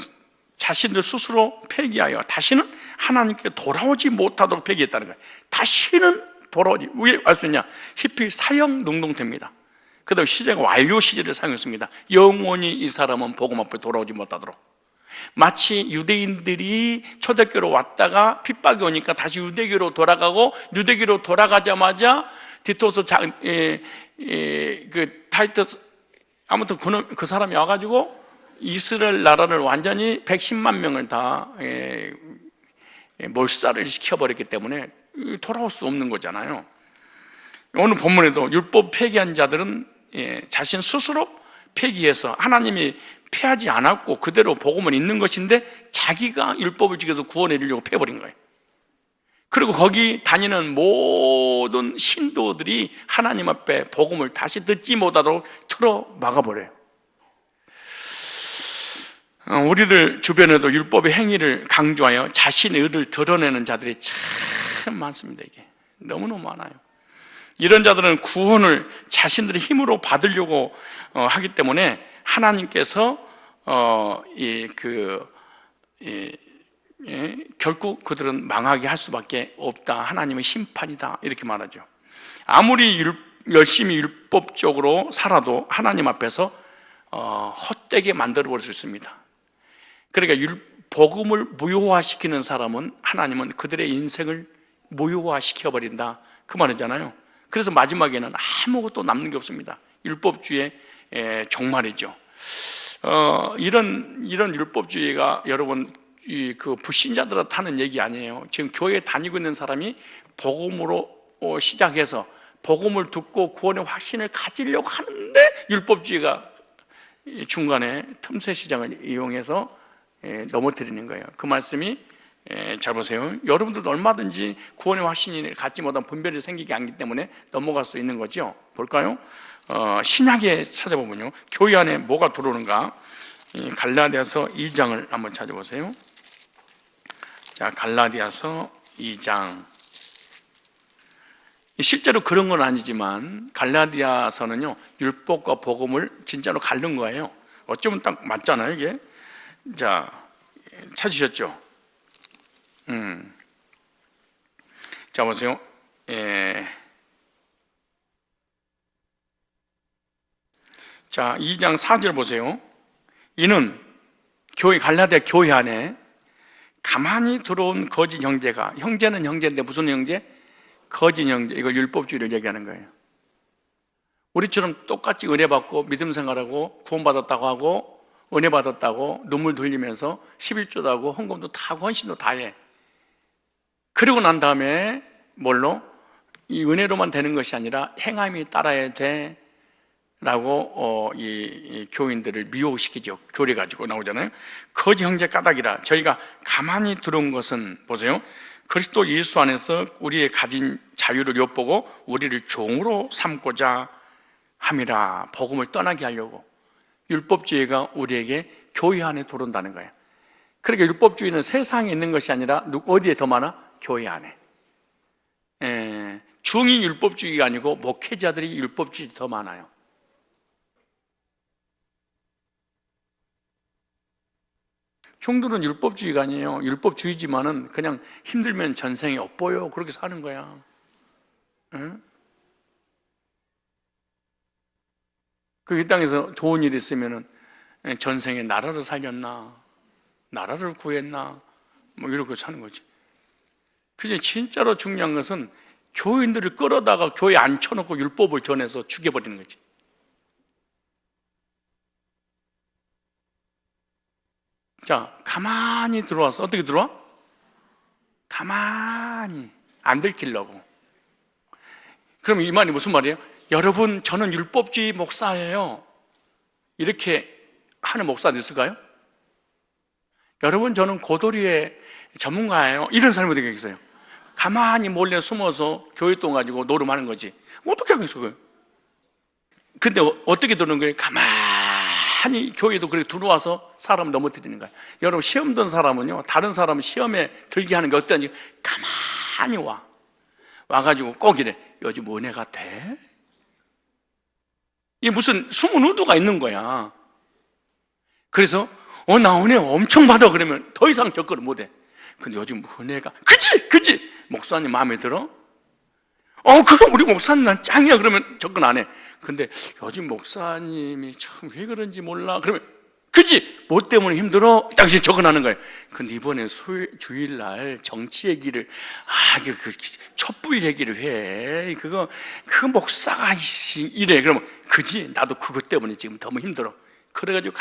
자신들 스스로 폐기하여 다시는 하나님께 돌아오지 못하도록 폐기했다는 거예요. 다시는 돌아오지. 왜 알 수 있냐? 히필 사형 능동태입니다. 그 다음에 시제가 완료 시제를 사용했습니다. 영원히 이 사람은 복음 앞에 돌아오지 못하도록. 마치 유대인들이 초대교로 왔다가 핍박이 오니까 다시 유대교로 돌아가고, 유대교로 돌아가자마자 디토스 타이터스, 아무튼 그 사람이 와가지고 이스라엘 나라를 완전히 110만 명을 다 몰살을 시켜버렸기 때문에 돌아올 수 없는 거잖아요. 오늘 본문에도 율법 폐기한 자들은 자신 스스로 폐기해서, 하나님이 폐하지 않았고 그대로 복음은 있는 것인데 자기가 율법을 지켜서 구원해 주려고 폐해버린 거예요. 그리고 거기 다니는 모든 신도들이 하나님 앞에 복음을 다시 듣지 못하도록 틀어 막아버려요. 우리들 주변에도 율법의 행위를 강조하여 자신의 의를 드러내는 자들이 참 많습니다. 이게 너무너무 많아요. 이런 자들은 구원을 자신들의 힘으로 받으려고 하기 때문에 하나님께서 결국 그들은 망하게 할 수밖에 없다. 하나님의 심판이다. 이렇게 말하죠. 아무리 열심히 율법적으로 살아도 하나님 앞에서 헛되게 만들어버릴 수 있습니다. 그러니까 복음을 무효화시키는 사람은 하나님은 그들의 인생을 무효화시켜버린다, 그 말이잖아요. 그래서 마지막에는 아무것도 남는 게 없습니다. 율법주의 종말이죠. 이런 율법주의가 여러분 그 불신자들한테 하는 얘기 아니에요. 지금 교회에 다니고 있는 사람이 복음으로 시작해서 복음을 듣고 구원의 확신을 가지려고 하는데 율법주의가 중간에 틈새 시장을 이용해서 넘어뜨리는 거예요. 그 말씀이, 잘 보세요. 여러분들도 얼마든지 구원의 확신을 갖지 못한 분별이 생기게 하기 때문에 넘어갈 수 있는 거죠. 볼까요? 신약에 찾아보면요, 교회 안에 뭐가 들어오는가? 갈라디아서 2장을 한번 찾아보세요. 자, 갈라디아서 2장. 실제로 그런 건 아니지만 갈라디아서는요, 율법과 복음을 진짜로 가른 거예요. 어쩌면 딱 맞잖아요, 이게. 자, 찾으셨죠? 자, 보세요. 자, 2장 4절 보세요. 이는 갈라디아 교회 안에 가만히 들어온 거짓 형제가, 형제는 형제인데 무슨 형제? 거짓 형제. 이거 율법주의를 얘기하는 거예요. 우리처럼 똑같이 은혜 받고 믿음 생활하고 구원받았다고 하고 은혜 받았다고 눈물 돌리면서 11조도 하고 헌금도 다 하고 헌신도 다 해. 그리고 난 다음에 뭘로? 이 은혜로만 되는 것이 아니라 행함이 따라야 돼 라고 이 교인들을 미혹시키죠. 교리 가지고 나오잖아요. 거지 형제 까닭이라. 저희가 가만히 들어온 것은 보세요, 그리스도 예수 안에서 우리의 가진 자유를 엿보고 우리를 종으로 삼고자 함이라. 복음을 떠나게 하려고 율법주의가 우리에게 교회 안에 들어온다는 거예요. 그러니까 율법주의는 세상에 있는 것이 아니라 어디에 더 많아? 교회 안에. 중이 율법주의가 아니고 목회자들이 율법주의 더 많아요. 중들은 율법주의가 아니에요. 율법주의지만은 그냥 힘들면 전생에 엿보여 그렇게 사는 거야. 응? 그 이 땅에서 좋은 일이 있으면은 전생에 나라를 살렸나, 나라를 구했나, 뭐 이렇게 사는 거지. 그게 진짜로 중요한 것은 교인들을 끌어다가 교회에 앉혀놓고 율법을 전해서 죽여버리는 거지. 자, 가만히 들어와서 어떻게 들어와? 가만히 안 들키려고. 그럼 이 말이 무슨 말이에요? 여러분, 저는 율법주의 목사예요, 이렇게 하는 목사도 있을까요? 여러분, 저는 고도리의 전문가예요, 이런 사람이 어디 계세요? 가만히 몰래 숨어서 교회돈 가지고 노름하는 거지. 어떻게 하겠어요? 근데 어떻게 들어오는 거예요? 가만히 교회도 그렇게 들어와서 사람 넘어뜨리는 거예요. 여러분, 시험 든 사람은요, 다른 사람 시험에 들게 하는 게 어떠한지 가만히 와가지고 꼭 이래. 요즘 은혜가 돼? 이게 무슨 숨은 의도가 있는 거야. 그래서 나 은혜 엄청 받아 그러면 더 이상 접근을 못해. 근데 요즘 은혜가 그치 목사님 마음에 들어? 그럼 우리 목사님 난 짱이야 그러면 접근 안 해. 근데 요즘 목사님이 참 왜 그런지 몰라 그러면 그치 뭐 때문에 힘들어? 당신 접근하는 거예요. 근데 이번에 주일날 정치 얘기를 그 촛불 얘기를 해. 그 목사가 이래. 그러면 그지 나도 그것 때문에 지금 너무 힘들어. 그래가지고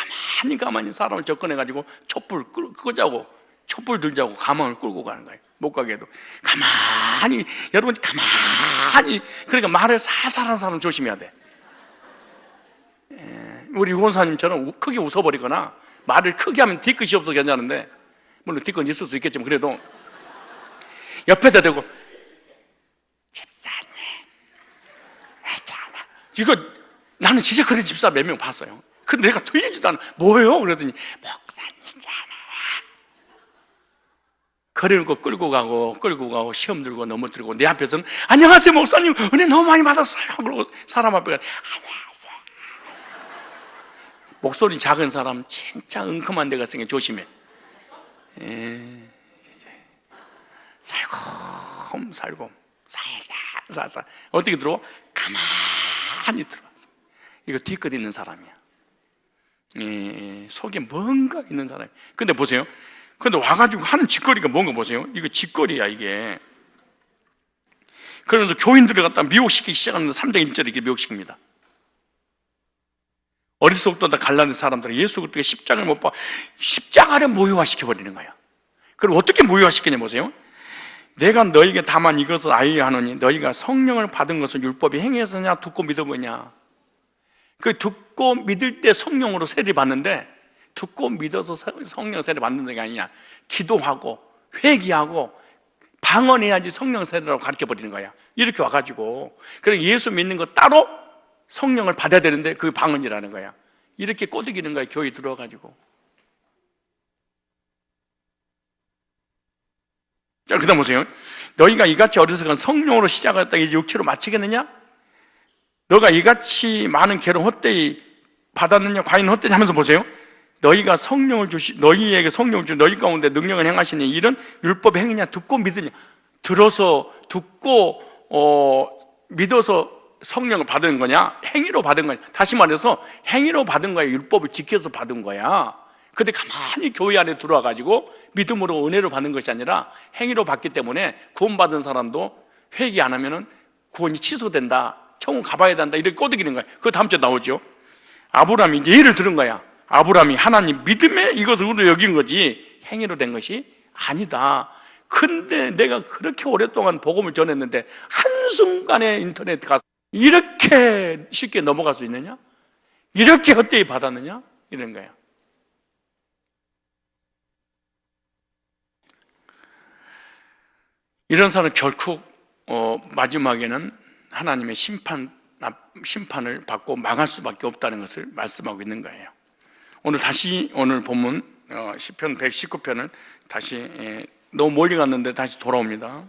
가만히 사람을 접근해가지고 촛불 끄자고, 촛불 들자고 가망을 끌고 가는 거예요. 못 가게 해도 가만히. 여러분, 가만히. 그러니까 말을 살살 하는 사람 조심해야 돼. 우리 유권사님처럼 크게 웃어버리거나 말을 크게 하면 뒤끝이 없어 괜찮은데, 물론 뒤끝 있을 수 있겠지만 그래도 옆에다 대고 집사님 했잖아. 이거 나는 진짜 그런 집사 몇 명 봤어요. 근데 내가 들리지도 않아. 뭐예요? 그러더니 목사님이잖아. 그리고 끌고 가고 시험 들고 넘어뜨리고 내 앞에서는 안녕하세요 목사님 은혜 너무 많이 받았어요. 그러고 사람 앞에 가서 안녕하세요. 목소리 작은 사람 진짜 엉큼한 데가 있으니까 조심해. 살살 어떻게 들어와? 가만히 들어와서. 이거 뒤끝 있는 사람이야. 속에 뭔가 있는 사람이야. 근데 보세요, 근데 와가지고 하는 짓거리가 뭔가 보세요. 이거 짓거리야 이게. 그러면서 교인들을 갖다 미혹시키기 시작하는데 3장 1절에 이렇게 미혹시킵니다. 어리석도 다 갈라낸 사람들은 예수 그리스도의 십자가를 못 봐 십자가를 무효화시켜버리는 거야. 그럼 어떻게 무효화시키냐 보세요. 내가 너희에게 다만 이것을 알려 하노니 너희가 성령을 받은 것은 율법이 행해서냐 듣고 믿어보냐. 그 듣고 믿을 때 성령으로 세례 받는데, 듣고 믿어서 성령 세례 받는 게 아니냐. 기도하고 회개하고 방언해야지 성령 세례라고 가르쳐버리는 거야. 이렇게 와가지고. 그래 예수 믿는 거 따로 성령을 받아야 되는데 그게 방언이라는 거야. 이렇게 꼬드기는 거야. 교회 들어와가지고. 자, 그 다음 보세요. 너희가 이같이 어리석은 성령으로 시작하였다 이제 육체로 마치겠느냐? 너가 이같이 많은 괴로움 헛되이 받았느냐? 과연 헛되이 하면서 보세요. 너희가 너희에게 성령을 주시 너희 가운데 능력을 행하시니 이런 율법 행위냐? 듣고 믿으냐? 들어서 듣고 믿어서 성령을 받은 거냐? 행위로 받은 거냐? 다시 말해서 행위로 받은 거야. 율법을 지켜서 받은 거야. 근데 가만히 교회 안에 들어와가지고 믿음으로 은혜로 받는 것이 아니라 행위로 받기 때문에 구원받은 사람도 회개 안 하면은 구원이 취소된다, 천국 가봐야 된다, 이렇게 꼬드기는 거야. 그거 다음 주에 나오죠. 아브라함이 이제 예를 들은 거야. 아브라함이 하나님 믿음의 이것으로 여긴 거지 행위로 된 것이 아니다. 근데 내가 그렇게 오랫동안 복음을 전했는데 한순간에 인터넷 가서 이렇게 쉽게 넘어갈 수 있느냐? 이렇게 헛되이 받았느냐? 이런 거예요. 이런 사람은 결코 마지막에는 하나님의 심판을 받고 망할 수밖에 없다는 것을 말씀하고 있는 거예요. 오늘 본문 시편 119편을 다시 너무 멀리 갔는데 다시 돌아옵니다.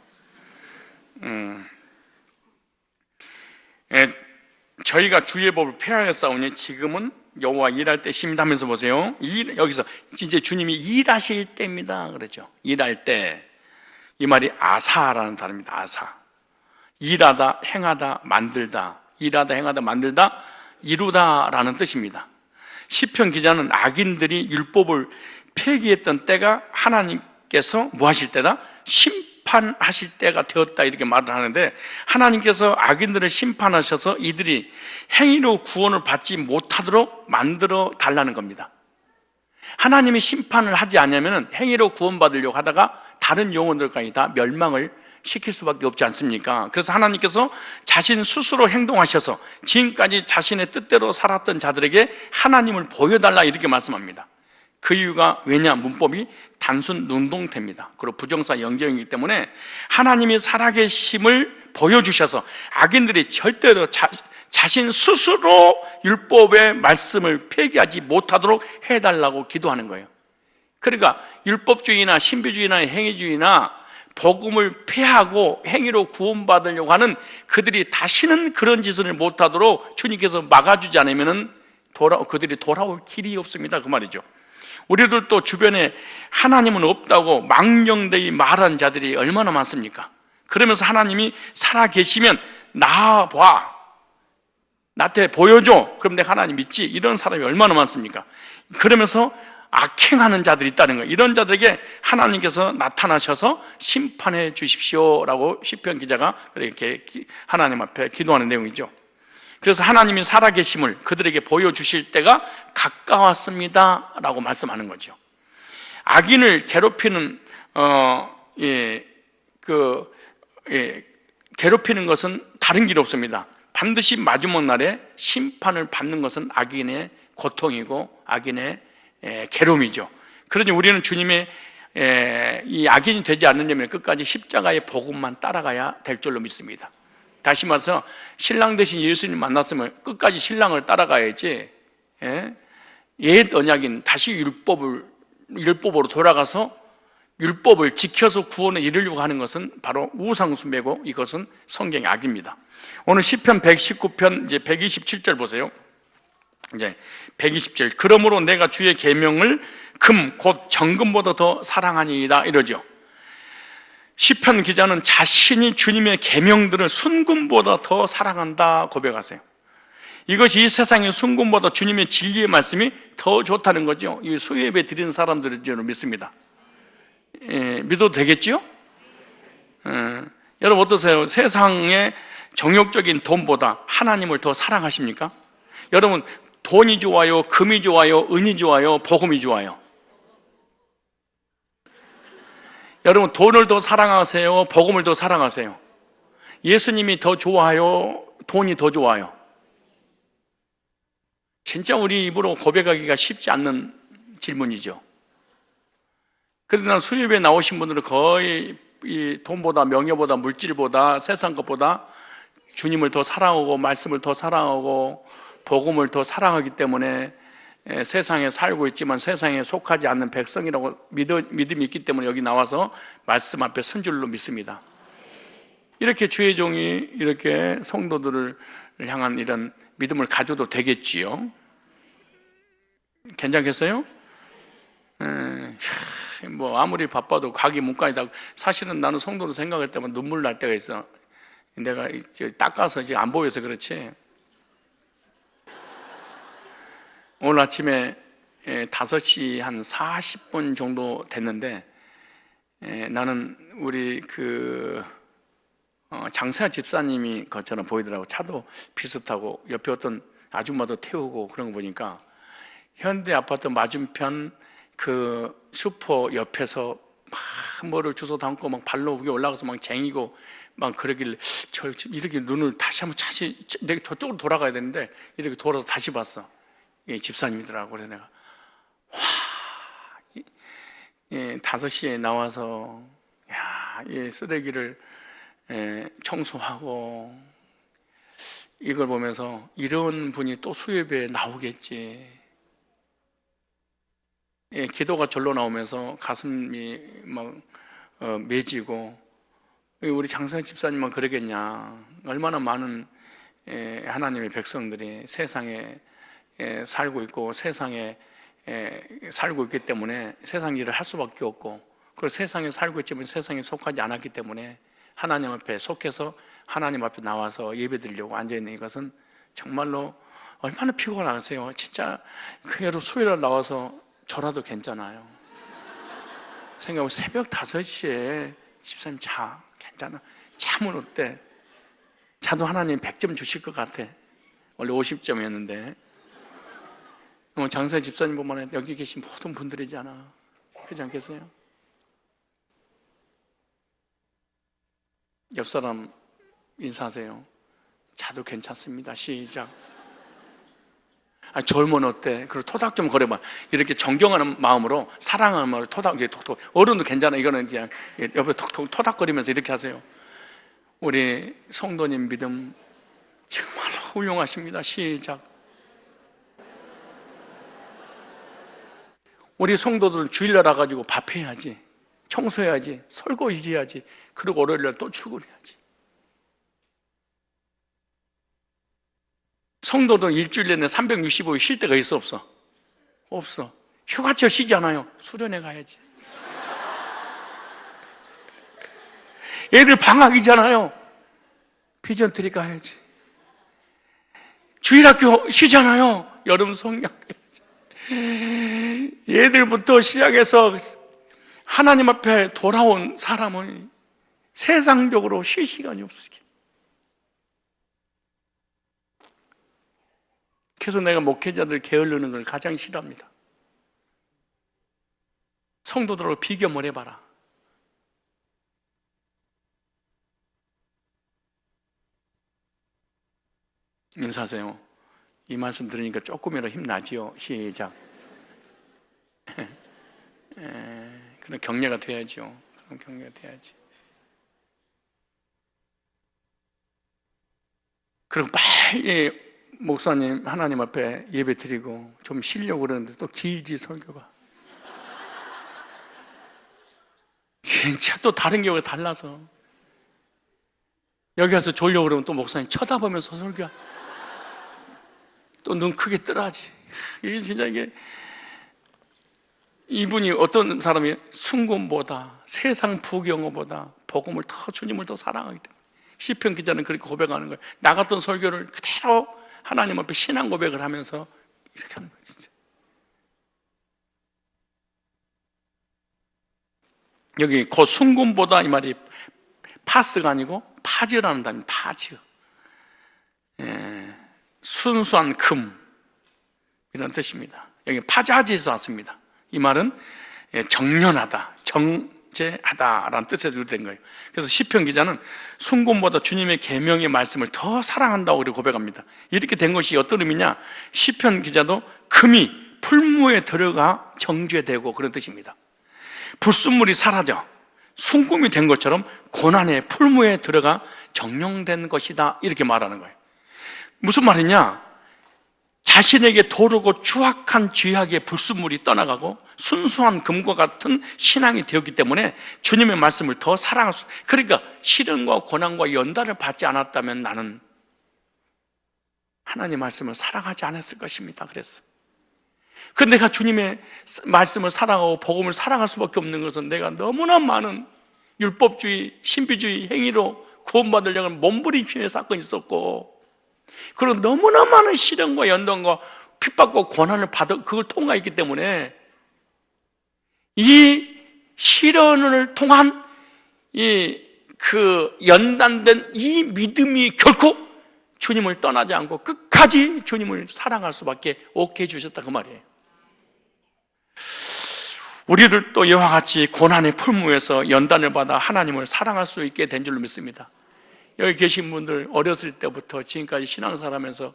저희가 주의 법을 폐하였사오니 지금은 여호와 일할 때 심이다 하면서 보세요. 여기서 이제 주님이 일하실 때입니다 그러죠. 일할 때. 이 말이 아사라는 단어입니다. 아사. 일하다, 행하다, 만들다. 일하다, 행하다, 만들다, 이루다라는 뜻입니다. 시편 기자는 악인들이 율법을 폐기했던 때가 하나님께서 뭐 하실 때다? 심판하실 때가 되었다 이렇게 말을 하는데, 하나님께서 악인들을 심판하셔서 이들이 행위로 구원을 받지 못하도록 만들어 달라는 겁니다. 하나님이 심판을 하지 않으면 행위로 구원받으려고 하다가 다른 영혼들까지 다 멸망을 시킬 수밖에 없지 않습니까? 그래서 하나님께서 자신 스스로 행동하셔서 지금까지 자신의 뜻대로 살았던 자들에게 하나님을 보여달라 이렇게 말씀합니다. 그 이유가 왜냐? 문법이 단순 능동태입니다. 그리고 부정사 연결이기 때문에 하나님이 살아계심을 보여주셔서 악인들이 절대로 자신 스스로 율법의 말씀을 폐기하지 못하도록 해달라고 기도하는 거예요. 그러니까 율법주의나 신비주의나 행위주의나 복음을 폐하고 행위로 구원받으려고 하는 그들이 다시는 그런 짓을 못하도록 주님께서 막아주지 않으면 그들이 돌아올 길이 없습니다 그 말이죠. 우리들도 주변에 하나님은 없다고 망령되이 말하는 자들이 얼마나 많습니까? 그러면서 하나님이 살아계시면 나와봐, 나한테 보여줘, 그럼 내가 하나님 믿지, 이런 사람이 얼마나 많습니까? 그러면서 악행하는 자들이 있다는 거예요. 이런 자들에게 하나님께서 나타나셔서 심판해 주십시오라고 시편 기자가 이렇게 하나님 앞에 기도하는 내용이죠. 그래서 하나님이 살아계심을 그들에게 보여주실 때가 가까웠습니다 라고 말씀하는 거죠. 악인을 괴롭히는 괴롭히는 것은 다른 길이 없습니다. 반드시 마지막 날에 심판을 받는 것은 악인의 고통이고 악인의 괴로움이죠. 그러니 우리는 주님의 이 악인이 되지 않으려면 끝까지 십자가의 복음만 따라가야 될 줄로 믿습니다. 다시 말해서 신랑 대신 예수님 만났으면 끝까지 신랑을 따라가야지, 옛 언약인 다시 율법으로 돌아가서 율법을 지켜서 구원에 이르려고 하는 것은 바로 우상숭배고 이것은 성경의 악입니다. 오늘 시편 119편 이제 127절 보세요. 이제 120절, 그러므로 내가 주의 계명을 금 곧 정금보다 더 사랑하니이다 이러죠. 시편 기자는 자신이 주님의 계명들을 순금보다 더 사랑한다 고백하세요. 이것이 이 세상의 순금보다 주님의 진리의 말씀이 더 좋다는 거죠. 이 수예배 드리는 사람들인 줄 믿습니다. 믿어도 되겠죠? 여러분 어떠세요? 세상의 정욕적인 돈보다 하나님을 더 사랑하십니까? 여러분 돈이 좋아요? 금이 좋아요? 은이 좋아요? 복음이 좋아요? 여러분 돈을 더 사랑하세요? 복음을 더 사랑하세요? 예수님이 더 좋아요? 돈이 더 좋아요? 진짜 우리 입으로 고백하기가 쉽지 않는 질문이죠. 그러나 수협에 나오신 분들은 거의 이 돈보다 명예보다 물질보다 세상 것보다 주님을 더 사랑하고 말씀을 더 사랑하고 복음을 더 사랑하기 때문에 세상에 살고 있지만 세상에 속하지 않는 백성이라고 믿음이 있기 때문에 여기 나와서 말씀 앞에 선 줄로 믿습니다. 이렇게 주의 종이 이렇게 성도들을 향한 이런 믿음을 가져도 되겠지요? 괜찮겠어요? 뭐 아무리 바빠도 가기 문과이다. 사실은 나는 성도로 생각할 때만 눈물 날 때가 있어. 내가 닦아서 지금 안 보여서 그렇지. 오늘 아침에 5시 한 40분 정도 됐는데 나는 우리 장세아 집사님이 것처럼 보이더라고. 차도 비슷하고 옆에 어떤 아줌마도 태우고 그런 거 보니까 현대 아파트 맞은편 그 슈퍼 옆에서 막 뭐를 주워 담고 막 발로 위에 올라가서 막 쟁이고 막 그러길래 저 이렇게 눈을 다시 한번 내가 저쪽으로 돌아가야 되는데 이렇게 돌아서 다시 봤어. 예, 집사님이더라고. 그래서 내가 5시에 나와서 이 쓰레기를 청소하고 이걸 보면서 이런 분이 또 수협에 나오겠지. 기도가 절로 나오면서 가슴이 막 매지고, 우리 장성희 집사님만 그러겠냐. 얼마나 많은 하나님의 백성들이 세상에 살고 있고 세상에 살고 있기 때문에 세상 일을 할 수밖에 없고, 그리고 세상에 살고 있지만 세상에 속하지 않았기 때문에 하나님 앞에 속해서 하나님 앞에 나와서 예배드리려고 앉아있는 이것은 정말로 얼마나 피곤하세요. 진짜 그대로 수요일날 나와서 저라도 괜찮아요. 생각하고 새벽 5시에 집사님 괜찮아. 잠은 어때? 자도 하나님 100점 주실 것 같아. 원래 50점이었는데 장사의 집사님 보면 여기 계신 모든 분들이잖아. 그렇지 않겠어요? 옆 사람 인사하세요. 자도 괜찮습니다. 시작. 젊은 어때? 그리고 토닥 좀 거려봐. 이렇게 존경하는 마음으로, 사랑하는 마음으로 톡. 어른도 괜찮아. 이거는 그냥 옆에 톡톡 토닥거리면서 이렇게 하세요. 우리 성도님 믿음 정말로 훌륭하십니다. 시작. 우리 성도들은 주일날 와가지고 밥해야지, 청소해야지, 설거지 해야지, 그리고 월요일날 또 출근해야지. 성도들은 일주일 내내 365일 쉴 때가 있어 없어? 없어. 휴가철 쉬지 않아요. 수련회 가야지. 애들 방학이잖아요. 비전트리 가야지. 주일학교 쉬잖아요. 여름 성경 가야지. 얘들부터 시작해서 하나님 앞에 돌아온 사람은 세상적으로 쉴 시간이 없으게. 그래서 내가 목회자들 게을르는 걸 가장 싫어합니다. 성도들하고 비교를 해봐라. 인사하세요. 이 말씀 들으니까 조금이라도 힘나지요. 시작. 그럼 격려가 돼야죠. 그럼 격려가 돼야지. 그리고 빨리 목사님 하나님 앞에 예배 드리고 좀 쉬려고 그러는데 또 길지 설교가. 진짜 또 다른 경우가 달라서 여기 와서 졸려고 그러면 또 목사님 쳐다보면서 설교. 또 눈 크게 뜨라지. 이게 진짜 이분이 어떤 사람이 순금보다 세상 부경어보다 복음을 주님을 더 사랑하기 때문에 시편 기자는 그렇게 고백하는 거예요. 나 같은 설교를 그대로 하나님 앞에 신앙 고백을 하면서 이렇게 하는 거예요. 진짜. 여기 그 순금보다 이 말이 파스가 아니고 파즈라는 단어. 파즈. 순수한 금 이런 뜻입니다. 여기 파자지에서 왔습니다. 이 말은 정련하다, 정제하다라는 뜻에서 된 거예요. 그래서 시편 기자는 순금보다 주님의 계명의 말씀을 더 사랑한다고 그렇게 고백합니다. 이렇게 된 것이 어떤 의미냐? 시편 기자도 금이 풀무에 들어가 정제되고 그런 뜻입니다. 불순물이 사라져 순금이 된 것처럼 고난의 풀무에 들어가 정령된 것이다 이렇게 말하는 거예요. 무슨 말이냐? 자신에게 도르고 추악한 죄악의 불순물이 떠나가고 순수한 금과 같은 신앙이 되었기 때문에 주님의 말씀을 더 사랑할 수, 그러니까 시련과 고난과 연단을 받지 않았다면 나는 하나님의 말씀을 사랑하지 않았을 것입니다. 그랬어. 근데 내가 주님의 말씀을 사랑하고 복음을 사랑할 수밖에 없는 것은 내가 너무나 많은 율법주의, 신비주의 행위로 구원받으려고 몸부림치는 사건이 있었고, 그리고 너무나 많은 시련과 연단과 핍박과 고난을 그걸 통과했기 때문에 이 시련을 통한 그 연단된 이 믿음이 결코 주님을 떠나지 않고 끝까지 주님을 사랑할 수밖에 없게 해주셨다 그 말이에요. 우리들도 이와 같이 고난의 풀무에서 연단을 받아 하나님을 사랑할 수 있게 된 줄로 믿습니다. 여기 계신 분들 어렸을 때부터 지금까지 신앙생활하면서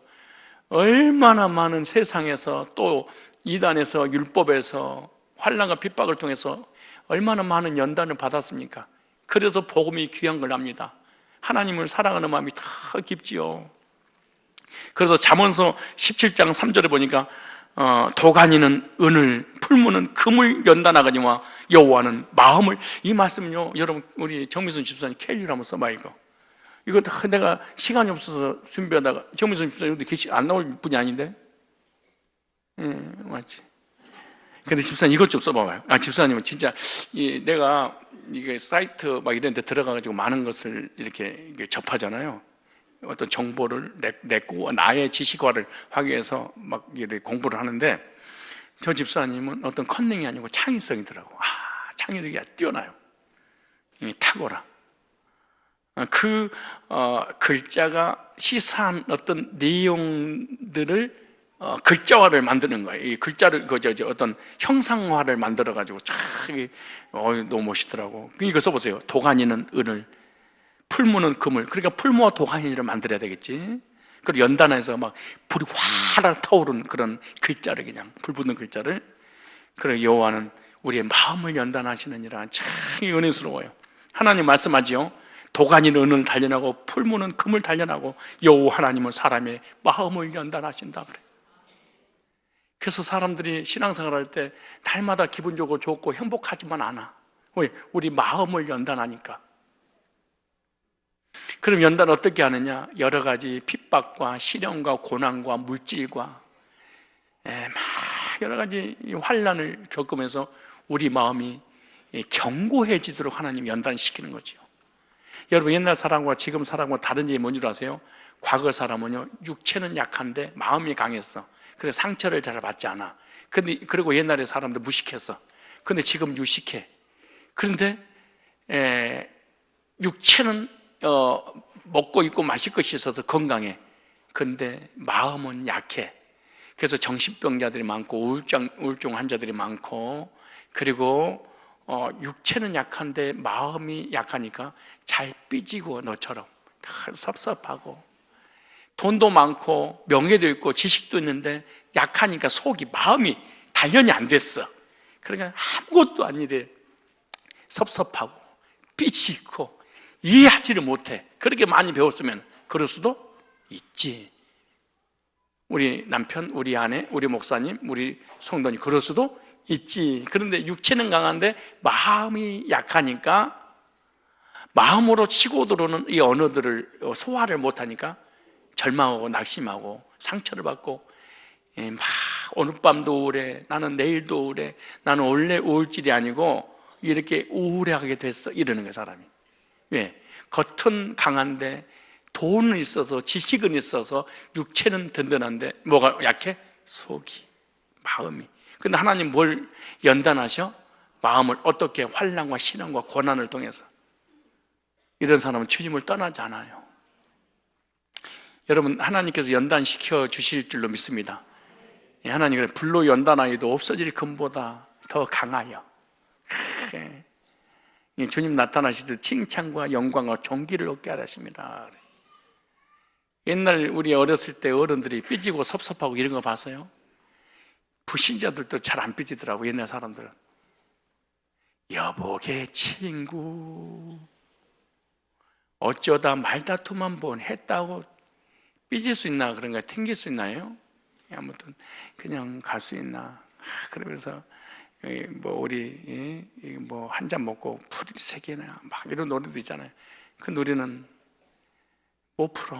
얼마나 많은 세상에서 또 이단에서 율법에서 환난과 핍박을 통해서 얼마나 많은 연단을 받았습니까? 그래서 복음이 귀한 걸 압니다. 하나님을 사랑하는 마음이 더 깊지요. 그래서 잠언서 17장 3절에 보니까 도가니는 은을, 풀무는 금을 연단하거니와 여호와는 마음을, 이 말씀은요, 여러분 우리 정미순 집사님 켈리를 한번 써봐. 이거 내가 시간이 없어서 준비하다가 정미순 집사님 계시 안 나올 분이 아닌데, 맞지? 근데 집사님 이것 좀 써봐봐요. 집사님은 진짜 내가 이게 사이트 막 이런 데 들어가가지고 많은 것을 이렇게 접하잖아요. 어떤 정보를 내고 나의 지식화를 하기 위해서 막 이렇게 공부를 하는데, 저 집사님은 어떤 컨닝이 아니고 창의성이더라고. 창의력이 뛰어나요. 탁월하. 글자가 시사한 어떤 내용들을 글자화를 만드는 거예요. 이 글자를 어떤 형상화를 만들어가지고 너무 멋있더라고. 이거 써보세요. 도가니는 은을, 풀무는 금을. 그러니까 풀무와 도가니를 만들어야 되겠지. 그리고 연단에서 막 불이 화락 타오르는 그런 글자를, 그냥 불 붙는 글자를. 그리고 여호와는 우리의 마음을 연단하시느니라. 참 은혜스러워요. 하나님 말씀하지요. 도가니는 은을 단련하고 풀무는 금을 단련하고 여호와 하나님은 사람의 마음을 연단하신다 그래. 그래서 사람들이 신앙생활할 때 날마다 기분 좋고 행복하지만 않아. 왜? 우리 마음을 연단하니까. 그럼 연단 어떻게 하느냐? 여러 가지 핍박과 시련과 고난과 물질과 막 여러 가지 환난을 겪으면서 우리 마음이 견고해지도록 하나님 연단시키는 거죠. 여러분, 옛날 사람과 지금 사람과 다른 점이 뭔지 아세요? 과거 사람은요, 육체는 약한데 마음이 강했어. 그래서 상처를 잘 받지 않아. 그리고 옛날에 사람들 무식했어. 근데 지금 유식해. 그런데 육체는 먹고 입고 마실 것이 있어서 건강해. 근데 마음은 약해. 그래서 정신병자들이 많고 우울증 환자들이 많고, 그리고 육체는 약한데 마음이 약하니까 잘 삐지고, 너처럼 섭섭하고, 돈도 많고 명예도 있고 지식도 있는데 약하니까 마음이 단련이 안 됐어. 그러니까 아무것도 아니래. 섭섭하고 삐치 있고 이해하지를 못해. 그렇게 많이 배웠으면 그럴 수도 있지. 우리 남편, 우리 아내, 우리 목사님, 우리 성도님 그럴 수도 있지. 그런데 육체는 강한데 마음이 약하니까, 마음으로 치고 들어오는 이 언어들을 소화를 못하니까 절망하고 낙심하고 상처를 받고, 막 오늘 밤도 우울해, 나는 내일도 우울해, 나는 원래 우울질이 아니고 이렇게 우울해하게 됐어, 이러는 거예요, 사람이. 왜? 겉은 강한데 돈은 있어서, 지식은 있어서, 육체는 든든한데 뭐가 약해? 속이, 마음이. 근데 하나님 뭘 연단하셔? 마음을 어떻게 환난과 시련과 고난을 통해서. 이런 사람은 주님을 떠나지 않아요. 여러분, 하나님께서 연단시켜 주실 줄로 믿습니다. 하나님, 불로 연단하여도 없어질 금보다 더 강하여. 주님 나타나시듯 칭찬과 영광과 존귀를 얻게 하십니다. 옛날 우리 어렸을 때 어른들이 삐지고 섭섭하고 이런 거 봤어요? 불신자들도 잘 안 삐지더라고, 옛날 사람들은. 여보게 친구, 어쩌다 말다툼 한번 했다고 삐질 수 있나? 그런 거 튕길 수 있나요? 아무튼 그냥 갈 수 있나? 그러면서 뭐 우리 뭐 한 잔 먹고 풀이 세 개나 막 이런 노래도 있잖아요. 그 노래는 못 풀어.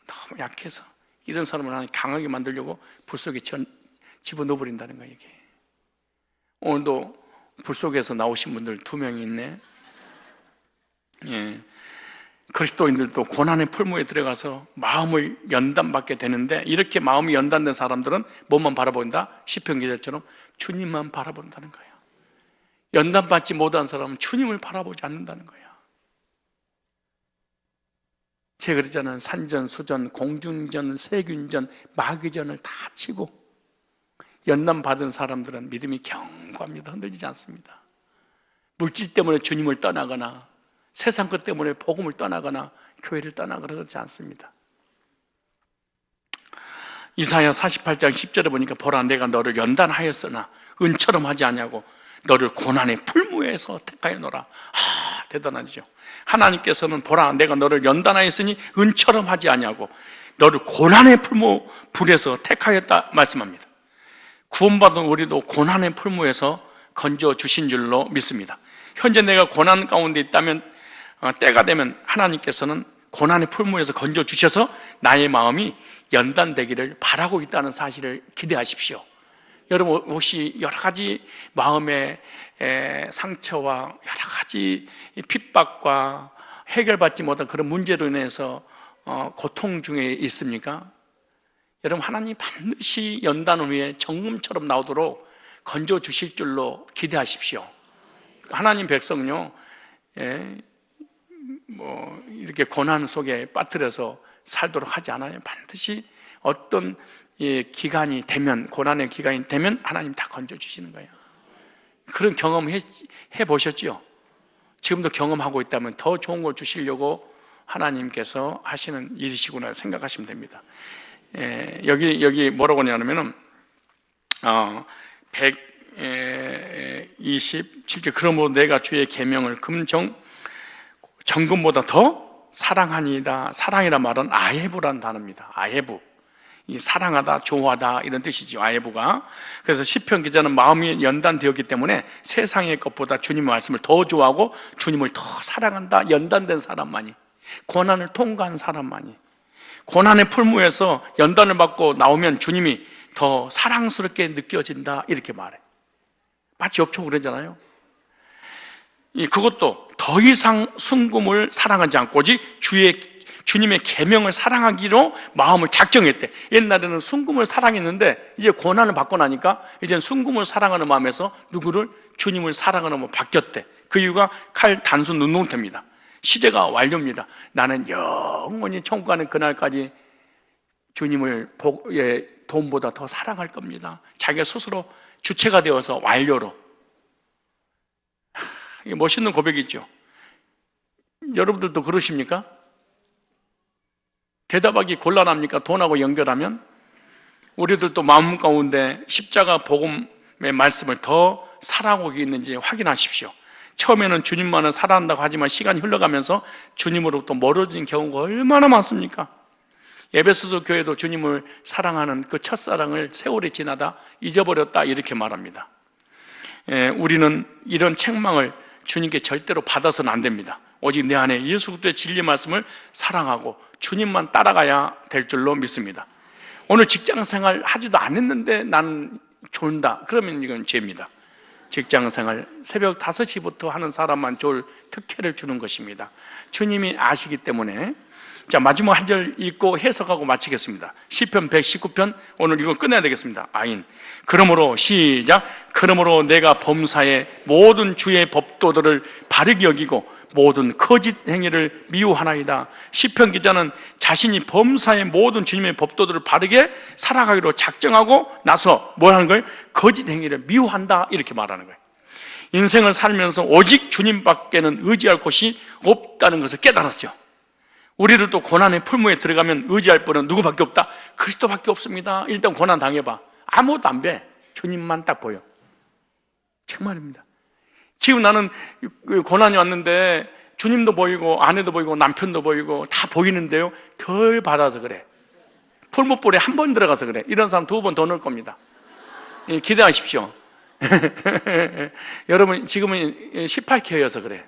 너무 약해서. 이런 사람을 하나님 강하게 만들려고 불 속에 집어넣어 버린다는 거예요, 이게. 오늘도 불 속에서 나오신 분들 2명이 있네. 그리스도인들도 고난의 풀무에 들어가서 마음을 연단받게 되는데, 이렇게 마음이 연단된 사람들은 뭐만 바라본다? 시편 기자처럼 주님만 바라본다는 거예요. 연단받지 못한 사람은 주님을 바라보지 않는다는 거예요. 제가 그랬잖아요. 산전, 수전, 공중전, 세균전, 마귀전을 다 치고 연단 받은 사람들은 믿음이 견고합니다. 흔들리지 않습니다. 물질 때문에 주님을 떠나거나 세상 것 때문에 복음을 떠나거나 교회를 떠나거나 그렇지 않습니다. 이사야 48장 10절에 보니까 보라 내가 너를 연단하였으나 은처럼 하지 아니하고 너를 고난의 풀무에서 택하였노라. 대단하죠. 하나님께서는 보라 내가 너를 연단하였으니 은처럼 하지 아니하고 너를 고난의 풀무 불에서 택하였다 말씀합니다. 구원받은 우리도 고난의 풀무에서 건져 주신 줄로 믿습니다. 현재 내가 고난 가운데 있다면 때가 되면 하나님께서는 고난의 풀무에서 건져 주셔서 나의 마음이 연단되기를 바라고 있다는 사실을 기대하십시오. 여러분 혹시 여러 가지 마음의 상처와 여러 가지 핍박과 해결받지 못한 그런 문제로 인해서 고통 중에 있습니까? 여러분 하나님 반드시 연단 후에 정금처럼 나오도록 건져 주실 줄로 기대하십시오. 하나님 백성은요, 이렇게 고난 속에 빠뜨려서 살도록 하지 않아요. 반드시 어떤 기간이 되면, 고난의 기간이 되면 하나님 다 건져 주시는 거예요. 그런 경험 해보셨죠? 지금도 경험하고 있다면 더 좋은 걸 주시려고 하나님께서 하시는 일이시구나 생각하시면 됩니다. 여기 뭐라고 하냐면은 127절 그러므로 내가 주의 계명을 정금보다 더 사랑하니이다. 사랑이란 말은 아헤부라는 단어입니다. 아헤부, 이 사랑하다, 좋아하다 이런 뜻이죠. 아헤부가. 그래서 시편 기자는 마음이 연단되었기 때문에 세상의 것보다 주님의 말씀을 더 좋아하고 주님을 더 사랑한다. 연단된 사람만이, 고난을 통과한 사람만이, 고난의 풀무에서 연단을 받고 나오면 주님이 더 사랑스럽게 느껴진다 이렇게 말해. 마치 엽초고 그러잖아요. 그것도 더 이상 순금을 사랑하지 않고 오직 주님의 계명을 사랑하기로 마음을 작정했대. 옛날에는 순금을 사랑했는데 이제 고난을 받고 나니까 이제는 순금을 사랑하는 마음에서 누구를? 주님을 사랑하는 마음으로 바뀌었대. 그 이유가 칼 단순 눈동태입니다. 시제가 완료입니다. 나는 영원히 천국 가는 그날까지 주님을 돈보다 더 사랑할 겁니다. 자기가 스스로 주체가 되어서 완료로. 이게 멋있는 고백이죠. 여러분들도 그러십니까? 대답하기 곤란합니까? 돈하고 연결하면? 우리들도 마음 가운데 십자가 복음의 말씀을 더 사랑하고 있는지 확인하십시오. 처음에는 주님만을 사랑한다고 하지만 시간이 흘러가면서 주님으로부터 멀어진 경우가 얼마나 많습니까? 에베소서 교회도 주님을 사랑하는 그 첫사랑을 세월이 지나다 잊어버렸다 이렇게 말합니다. 우리는 이런 책망을 주님께 절대로 받아서는 안 됩니다. 오직 내 안에 예수 그리스도의 진리 말씀을 사랑하고 주님만 따라가야 될 줄로 믿습니다. 오늘 직장생활 하지도 않았는데 나는 졸다. 그러면 이건 죄입니다. 직장생활 새벽 5시부터 하는 사람만 졸 특혜를 주는 것입니다. 주님이 아시기 때문에. 자, 마지막 한 절 읽고 해석하고 마치겠습니다. 시편 119편 오늘 이거 끝내야 되겠습니다. 아인. 그러므로 시작. 그러므로 내가 범사의 모든 주의 법도들을 바르게 여기고 모든 거짓 행위를 미워하나이다. 시편 기자는 자신이 범사의 모든 주님의 법도들을 바르게 살아가기로 작정하고 나서 뭘 하는 거예요? 거짓 행위를 미워한다 이렇게 말하는 거예요. 인생을 살면서 오직 주님밖에는 의지할 곳이 없다는 것을 깨달았죠. 우리를 또 고난의 풀무에 들어가면 의지할 분은 누구밖에 없다? 그리스도밖에 없습니다. 일단 고난 당해봐. 아무것도 안 돼. 주님만 딱 보여. 정말입니다. 지금 나는 고난이 왔는데 주님도 보이고 아내도 보이고 남편도 보이고 다 보이는데요, 덜 받아서 그래. 풀무불에 한 번 들어가서 그래. 이런 사람 2번 더 넣을 겁니다. 기대하십시오. 여러분 지금은 18K여서 그래.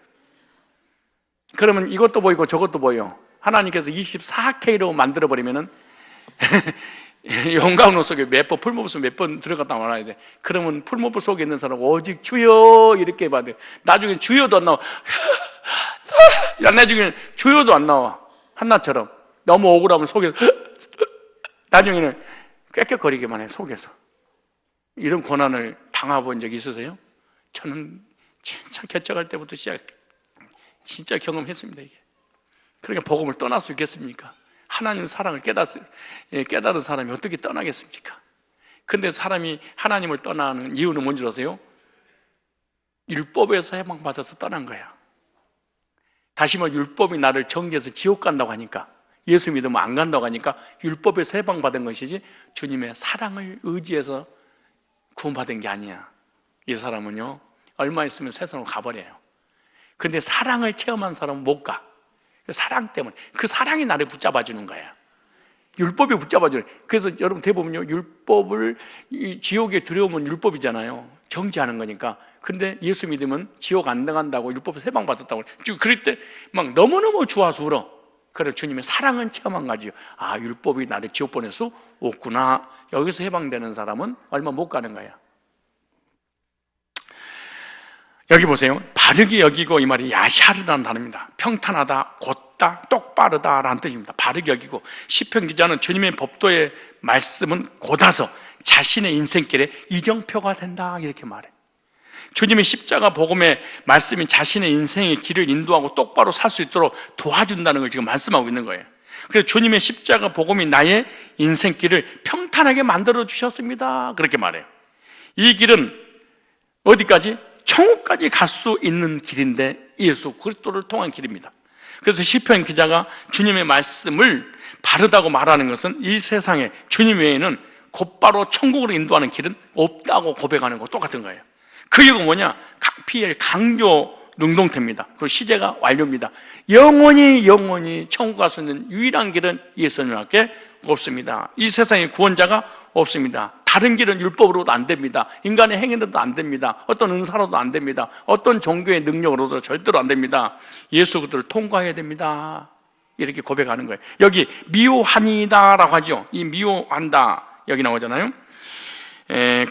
그러면 이것도 보이고 저것도 보여. 하나님께서 24K로 만들어버리면은 용광로 속에 풀무불 몇 번 들어갔다 말아야 돼. 그러면 풀무불 속에 있는 사람 오직 주여 이렇게 봐야 돼. 나중에 주여도 안 나와. 나중에는 주여도 안 나와. 한나처럼 너무 억울하면 속에서 나중에는 꽥꽥거리기만 해. 속에서. 이런 고난을 당해본 적 있으세요? 저는 진짜 개척할 때부터 진짜 경험했습니다. 이게. 그러니까 복음을 떠날 수 있겠습니까? 하나님의 사랑을 깨달은 사람이 어떻게 떠나겠습니까? 근데 사람이 하나님을 떠나는 이유는 뭔지 아세요? 율법에서 해방받아서 떠난 거야. 다시 말해 율법이 나를 정죄해서 지옥 간다고 하니까, 예수 믿으면 안 간다고 하니까 율법에서 해방받은 것이지 주님의 사랑을 의지해서 구원받은 게 아니야. 이 사람은요, 얼마 있으면 세상으로 가버려요. 근데 사랑을 체험한 사람은 못 가. 사랑 때문에. 그 사랑이 나를 붙잡아주는 거야. 율법이 붙잡아주는 거야. 그래서 여러분 대부분요, 율법을, 지옥의 두려움은 율법이잖아요. 정지하는 거니까. 근데 예수 믿으면 지옥 안 나간다고, 율법에서 해방받았다고. 그럴 때 막 너무너무 좋아서 울어. 그래, 주님의 사랑은 체험한 거지요. 아, 율법이 나를 지옥 보낼 수 없구나. 여기서 해방되는 사람은 얼마 못 가는 거야. 여기 보세요. 바르게 여기고, 이 말이 야샤르라는 단어입니다. 평탄하다, 곧다, 똑바르다 라는 뜻입니다. 바르게 여기고, 시편 기자는 주님의 법도의 말씀은 곧아서 자신의 인생길에 이정표가 된다 이렇게 말해. 주님의 십자가 복음의 말씀이 자신의 인생의 길을 인도하고 똑바로 살 수 있도록 도와준다는 걸 지금 말씀하고 있는 거예요. 그래서 주님의 십자가 복음이 나의 인생길을 평탄하게 만들어 주셨습니다 그렇게 말해요. 이 길은 어디까지? 천국까지 갈 수 있는 길인데 예수 그리스도를 통한 길입니다. 그래서 시편 기자가 주님의 말씀을 바르다고 말하는 것은 이 세상에 주님 외에는 곧바로 천국으로 인도하는 길은 없다고 고백하는 거 똑같은 거예요. 그 이유가 뭐냐? PL 강조 능동태입니다. 그리고 시제가 완료입니다. 영원히 천국 갈 수 있는 유일한 길은 예수님밖에 없습니다. 이 세상에 구원자가 없습니다. 다른 길은 율법으로도 안 됩니다. 인간의 행위로도 안 됩니다. 어떤 은사로도 안 됩니다. 어떤 종교의 능력으로도 절대로 안 됩니다. 예수 그들을 통과해야 됩니다. 이렇게 고백하는 거예요. 여기 미워하니다라고 하죠. 이 미워한다 여기 나오잖아요.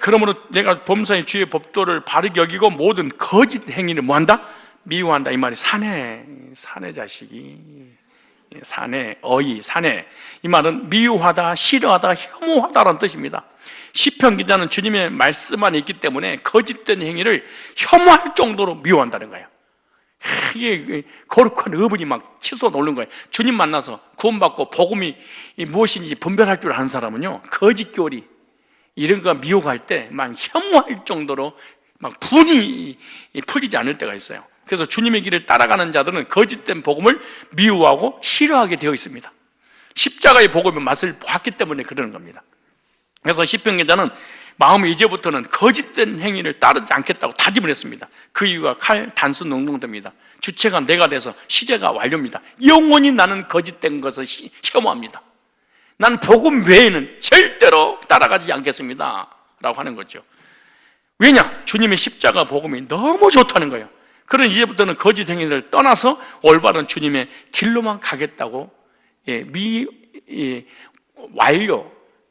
그러므로 내가 범사의 주의 법도를 바르게 여기고 모든 거짓 행위를 뭐한다? 미워한다. 이 말이 사내 자식이, 사내, 사내. 이 말은 미워하다, 싫어하다, 혐오하다라는 뜻입니다. 시편 기자는 주님의 말씀 안에 있기 때문에 거짓된 행위를 혐오할 정도로 미워한다는 거예요. 이게 거룩한 의분이 막 치솟아 오르는 거예요. 주님 만나서 구원받고 복음이 무엇인지 분별할 줄 아는 사람은요, 거짓교리 이런 거 미혹할 때 막 혐오할 정도로 막 분이 풀리지 않을 때가 있어요. 그래서 주님의 길을 따라가는 자들은 거짓된 복음을 미워하고 싫어하게 되어 있습니다. 십자가의 복음의 맛을 보았기 때문에 그러는 겁니다. 그래서 시편 기자는 마음이 이제부터는 거짓된 행위를 따르지 않겠다고 다짐을 했습니다. 그 이유가 칼, 단순, 능동됩니다. 주체가 내가 돼서 시제가 완료입니다. 영원히 나는 거짓된 것을 혐오합니다. 난 복음 외에는 절대로 따라가지 않겠습니다 라고 하는 거죠. 왜냐? 주님의 십자가 복음이 너무 좋다는 거예요. 그런 이제부터는 거짓 행위를 떠나서 올바른 주님의 길로만 가겠다고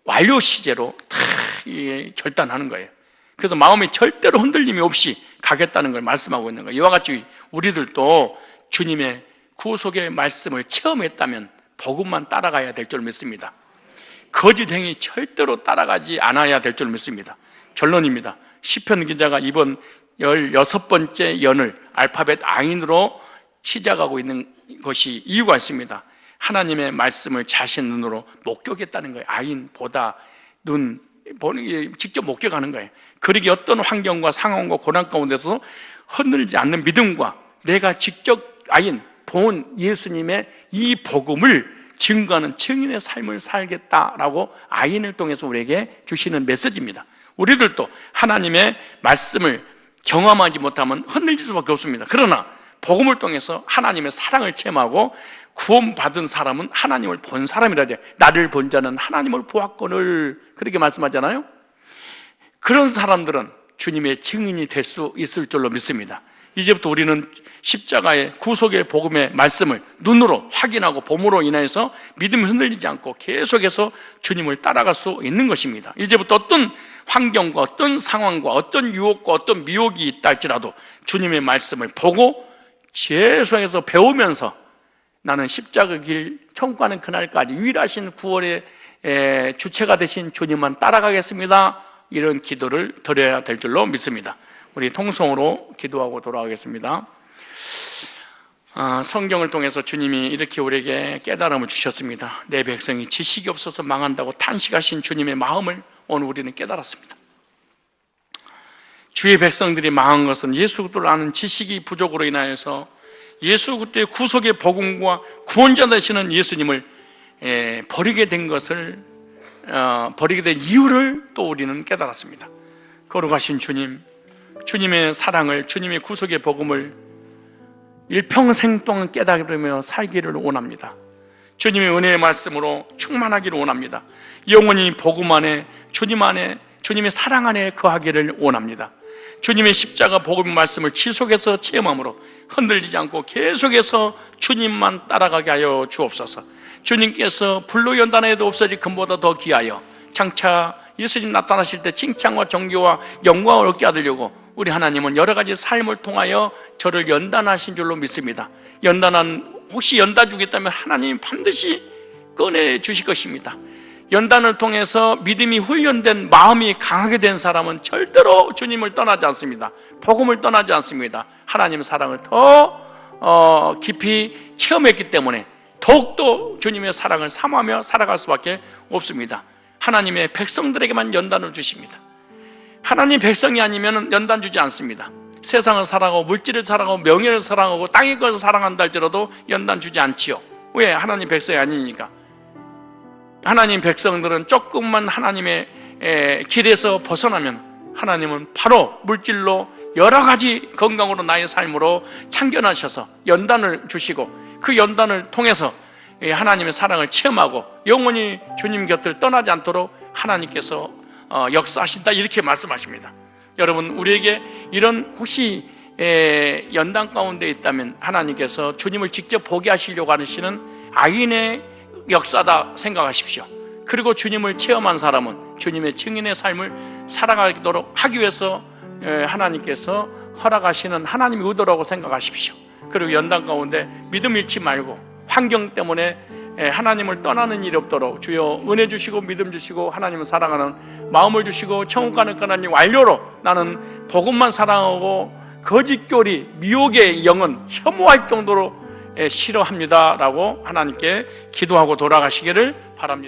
완료 시제로 다 결단하는 거예요. 그래서 마음이 절대로 흔들림이 없이 가겠다는 걸 말씀하고 있는 거예요. 이와 같이 우리들도 주님의 구속의 말씀을 체험했다면 복음만 따라가야 될 줄 믿습니다. 거짓 행위 절대로 따라가지 않아야 될 줄 믿습니다. 결론입니다. 시편 기자가 이번 16번째 연을 알파벳 아인으로 시작하고 있는 것이 이유가 있습니다. 하나님의 말씀을 자신 눈으로 목격했다는 거예요. 아인, 보다, 눈, 직접 목격하는 거예요. 그러기 어떤 환경과 상황과 고난 가운데서 흔들리지 않는 믿음과 내가 직접 아인, 본 예수님의 이 복음을 증거하는 증인의 삶을 살겠다라고 아인을 통해서 우리에게 주시는 메시지입니다. 우리들도 하나님의 말씀을 경험하지 못하면 흔들릴 수밖에 없습니다. 그러나 복음을 통해서 하나님의 사랑을 체험하고 구원받은 사람은 하나님을 본 사람이라죠. 나를 본 자는 하나님을 보았거늘 그렇게 말씀하잖아요. 그런 사람들은 주님의 증인이 될 수 있을 줄로 믿습니다. 이제부터 우리는 십자가의 구속의 복음의 말씀을 눈으로 확인하고 봄으로 인해서 믿음이 흔들리지 않고 계속해서 주님을 따라갈 수 있는 것입니다. 이제부터 어떤 환경과 어떤 상황과 어떤 유혹과 어떤 미혹이 있다 할지라도 주님의 말씀을 보고 계속해서 배우면서 나는 십자가 길 천국 가는 그날까지 유일하신 구원의 주체가 되신 주님만 따라가겠습니다. 이런 기도를 드려야 될 줄로 믿습니다. 우리 통성으로 기도하고 돌아가겠습니다. 성경을 통해서 주님이 이렇게 우리에게 깨달음을 주셨습니다. 내 백성이 지식이 없어서 망한다고 탄식하신 주님의 마음을 오늘 우리는 깨달았습니다. 주의 백성들이 망한 것은 예수 그리스도를 아는 지식이 부족으로 인하여서 예수 그리스도의 구속의 복음과 구원자 되시는 예수님을 버리게 된 것을 버리게 된 이유를 또 우리는 깨달았습니다. 거룩하신 주님, 주님의 사랑을, 주님의 구속의 복음을 일평생 동안 깨달으며 살기를 원합니다. 주님의 은혜의 말씀으로 충만하기를 원합니다. 영원히 복음 안에, 주님의 사랑 안에 거하기를 원합니다. 주님의 십자가 복음 말씀을 지속해서 체험함으로 흔들리지 않고 계속해서 주님만 따라가게 하여 주옵소서. 주님께서 불로 연단해도 없어질 금보다 더 귀하여 장차 예수님 나타나실 때 칭찬과 존귀와 영광을 얻게 하려고 우리 하나님은 여러 가지 삶을 통하여 저를 연단하신 줄로 믿습니다. 혹시 연단 주겠다면 하나님이 반드시 꺼내 주실 것입니다. 연단을 통해서 믿음이 훈련된 마음이 강하게 된 사람은 절대로 주님을 떠나지 않습니다. 복음을 떠나지 않습니다. 하나님의 사랑을 더 깊이 체험했기 때문에 더욱더 주님의 사랑을 삼하며 살아갈 수밖에 없습니다. 하나님의 백성들에게만 연단을 주십니다. 하나님 백성이 아니면 연단 주지 않습니다. 세상을 사랑하고 물질을 사랑하고 명예를 사랑하고 땅의 것을 사랑한다 할지라도 연단 주지 않지요. 왜? 하나님 백성이 아니니까. 하나님 백성들은 조금만 하나님의 길에서 벗어나면 하나님은 바로 물질로 여러 가지 건강으로 나의 삶으로 참견하셔서 연단을 주시고 그 연단을 통해서 하나님의 사랑을 체험하고 영원히 주님 곁을 떠나지 않도록 하나님께서 역사하신다 이렇게 말씀하십니다. 여러분, 우리에게 이런 혹시 연단 가운데 있다면 하나님께서 주님을 직접 보게 하시려고 하시는 악인의 역사다 생각하십시오. 그리고 주님을 체험한 사람은 주님의 증인의 삶을 살아가도록 하기 위해서 하나님께서 허락하시는 하나님의 의도라고 생각하십시오. 그리고 연단 가운데 믿음 잃지 말고 환경 때문에 하나님을 떠나는 일이 없도록 주여 은혜 주시고 믿음 주시고 하나님을 사랑하는 마음을 주시고 천국 가는 하나님 완료로 나는 복음만 사랑하고 거짓교리 미혹의 영은 혐오할 정도로 싫어합니다 라고 하나님께 기도하고 돌아가시기를 바랍니다.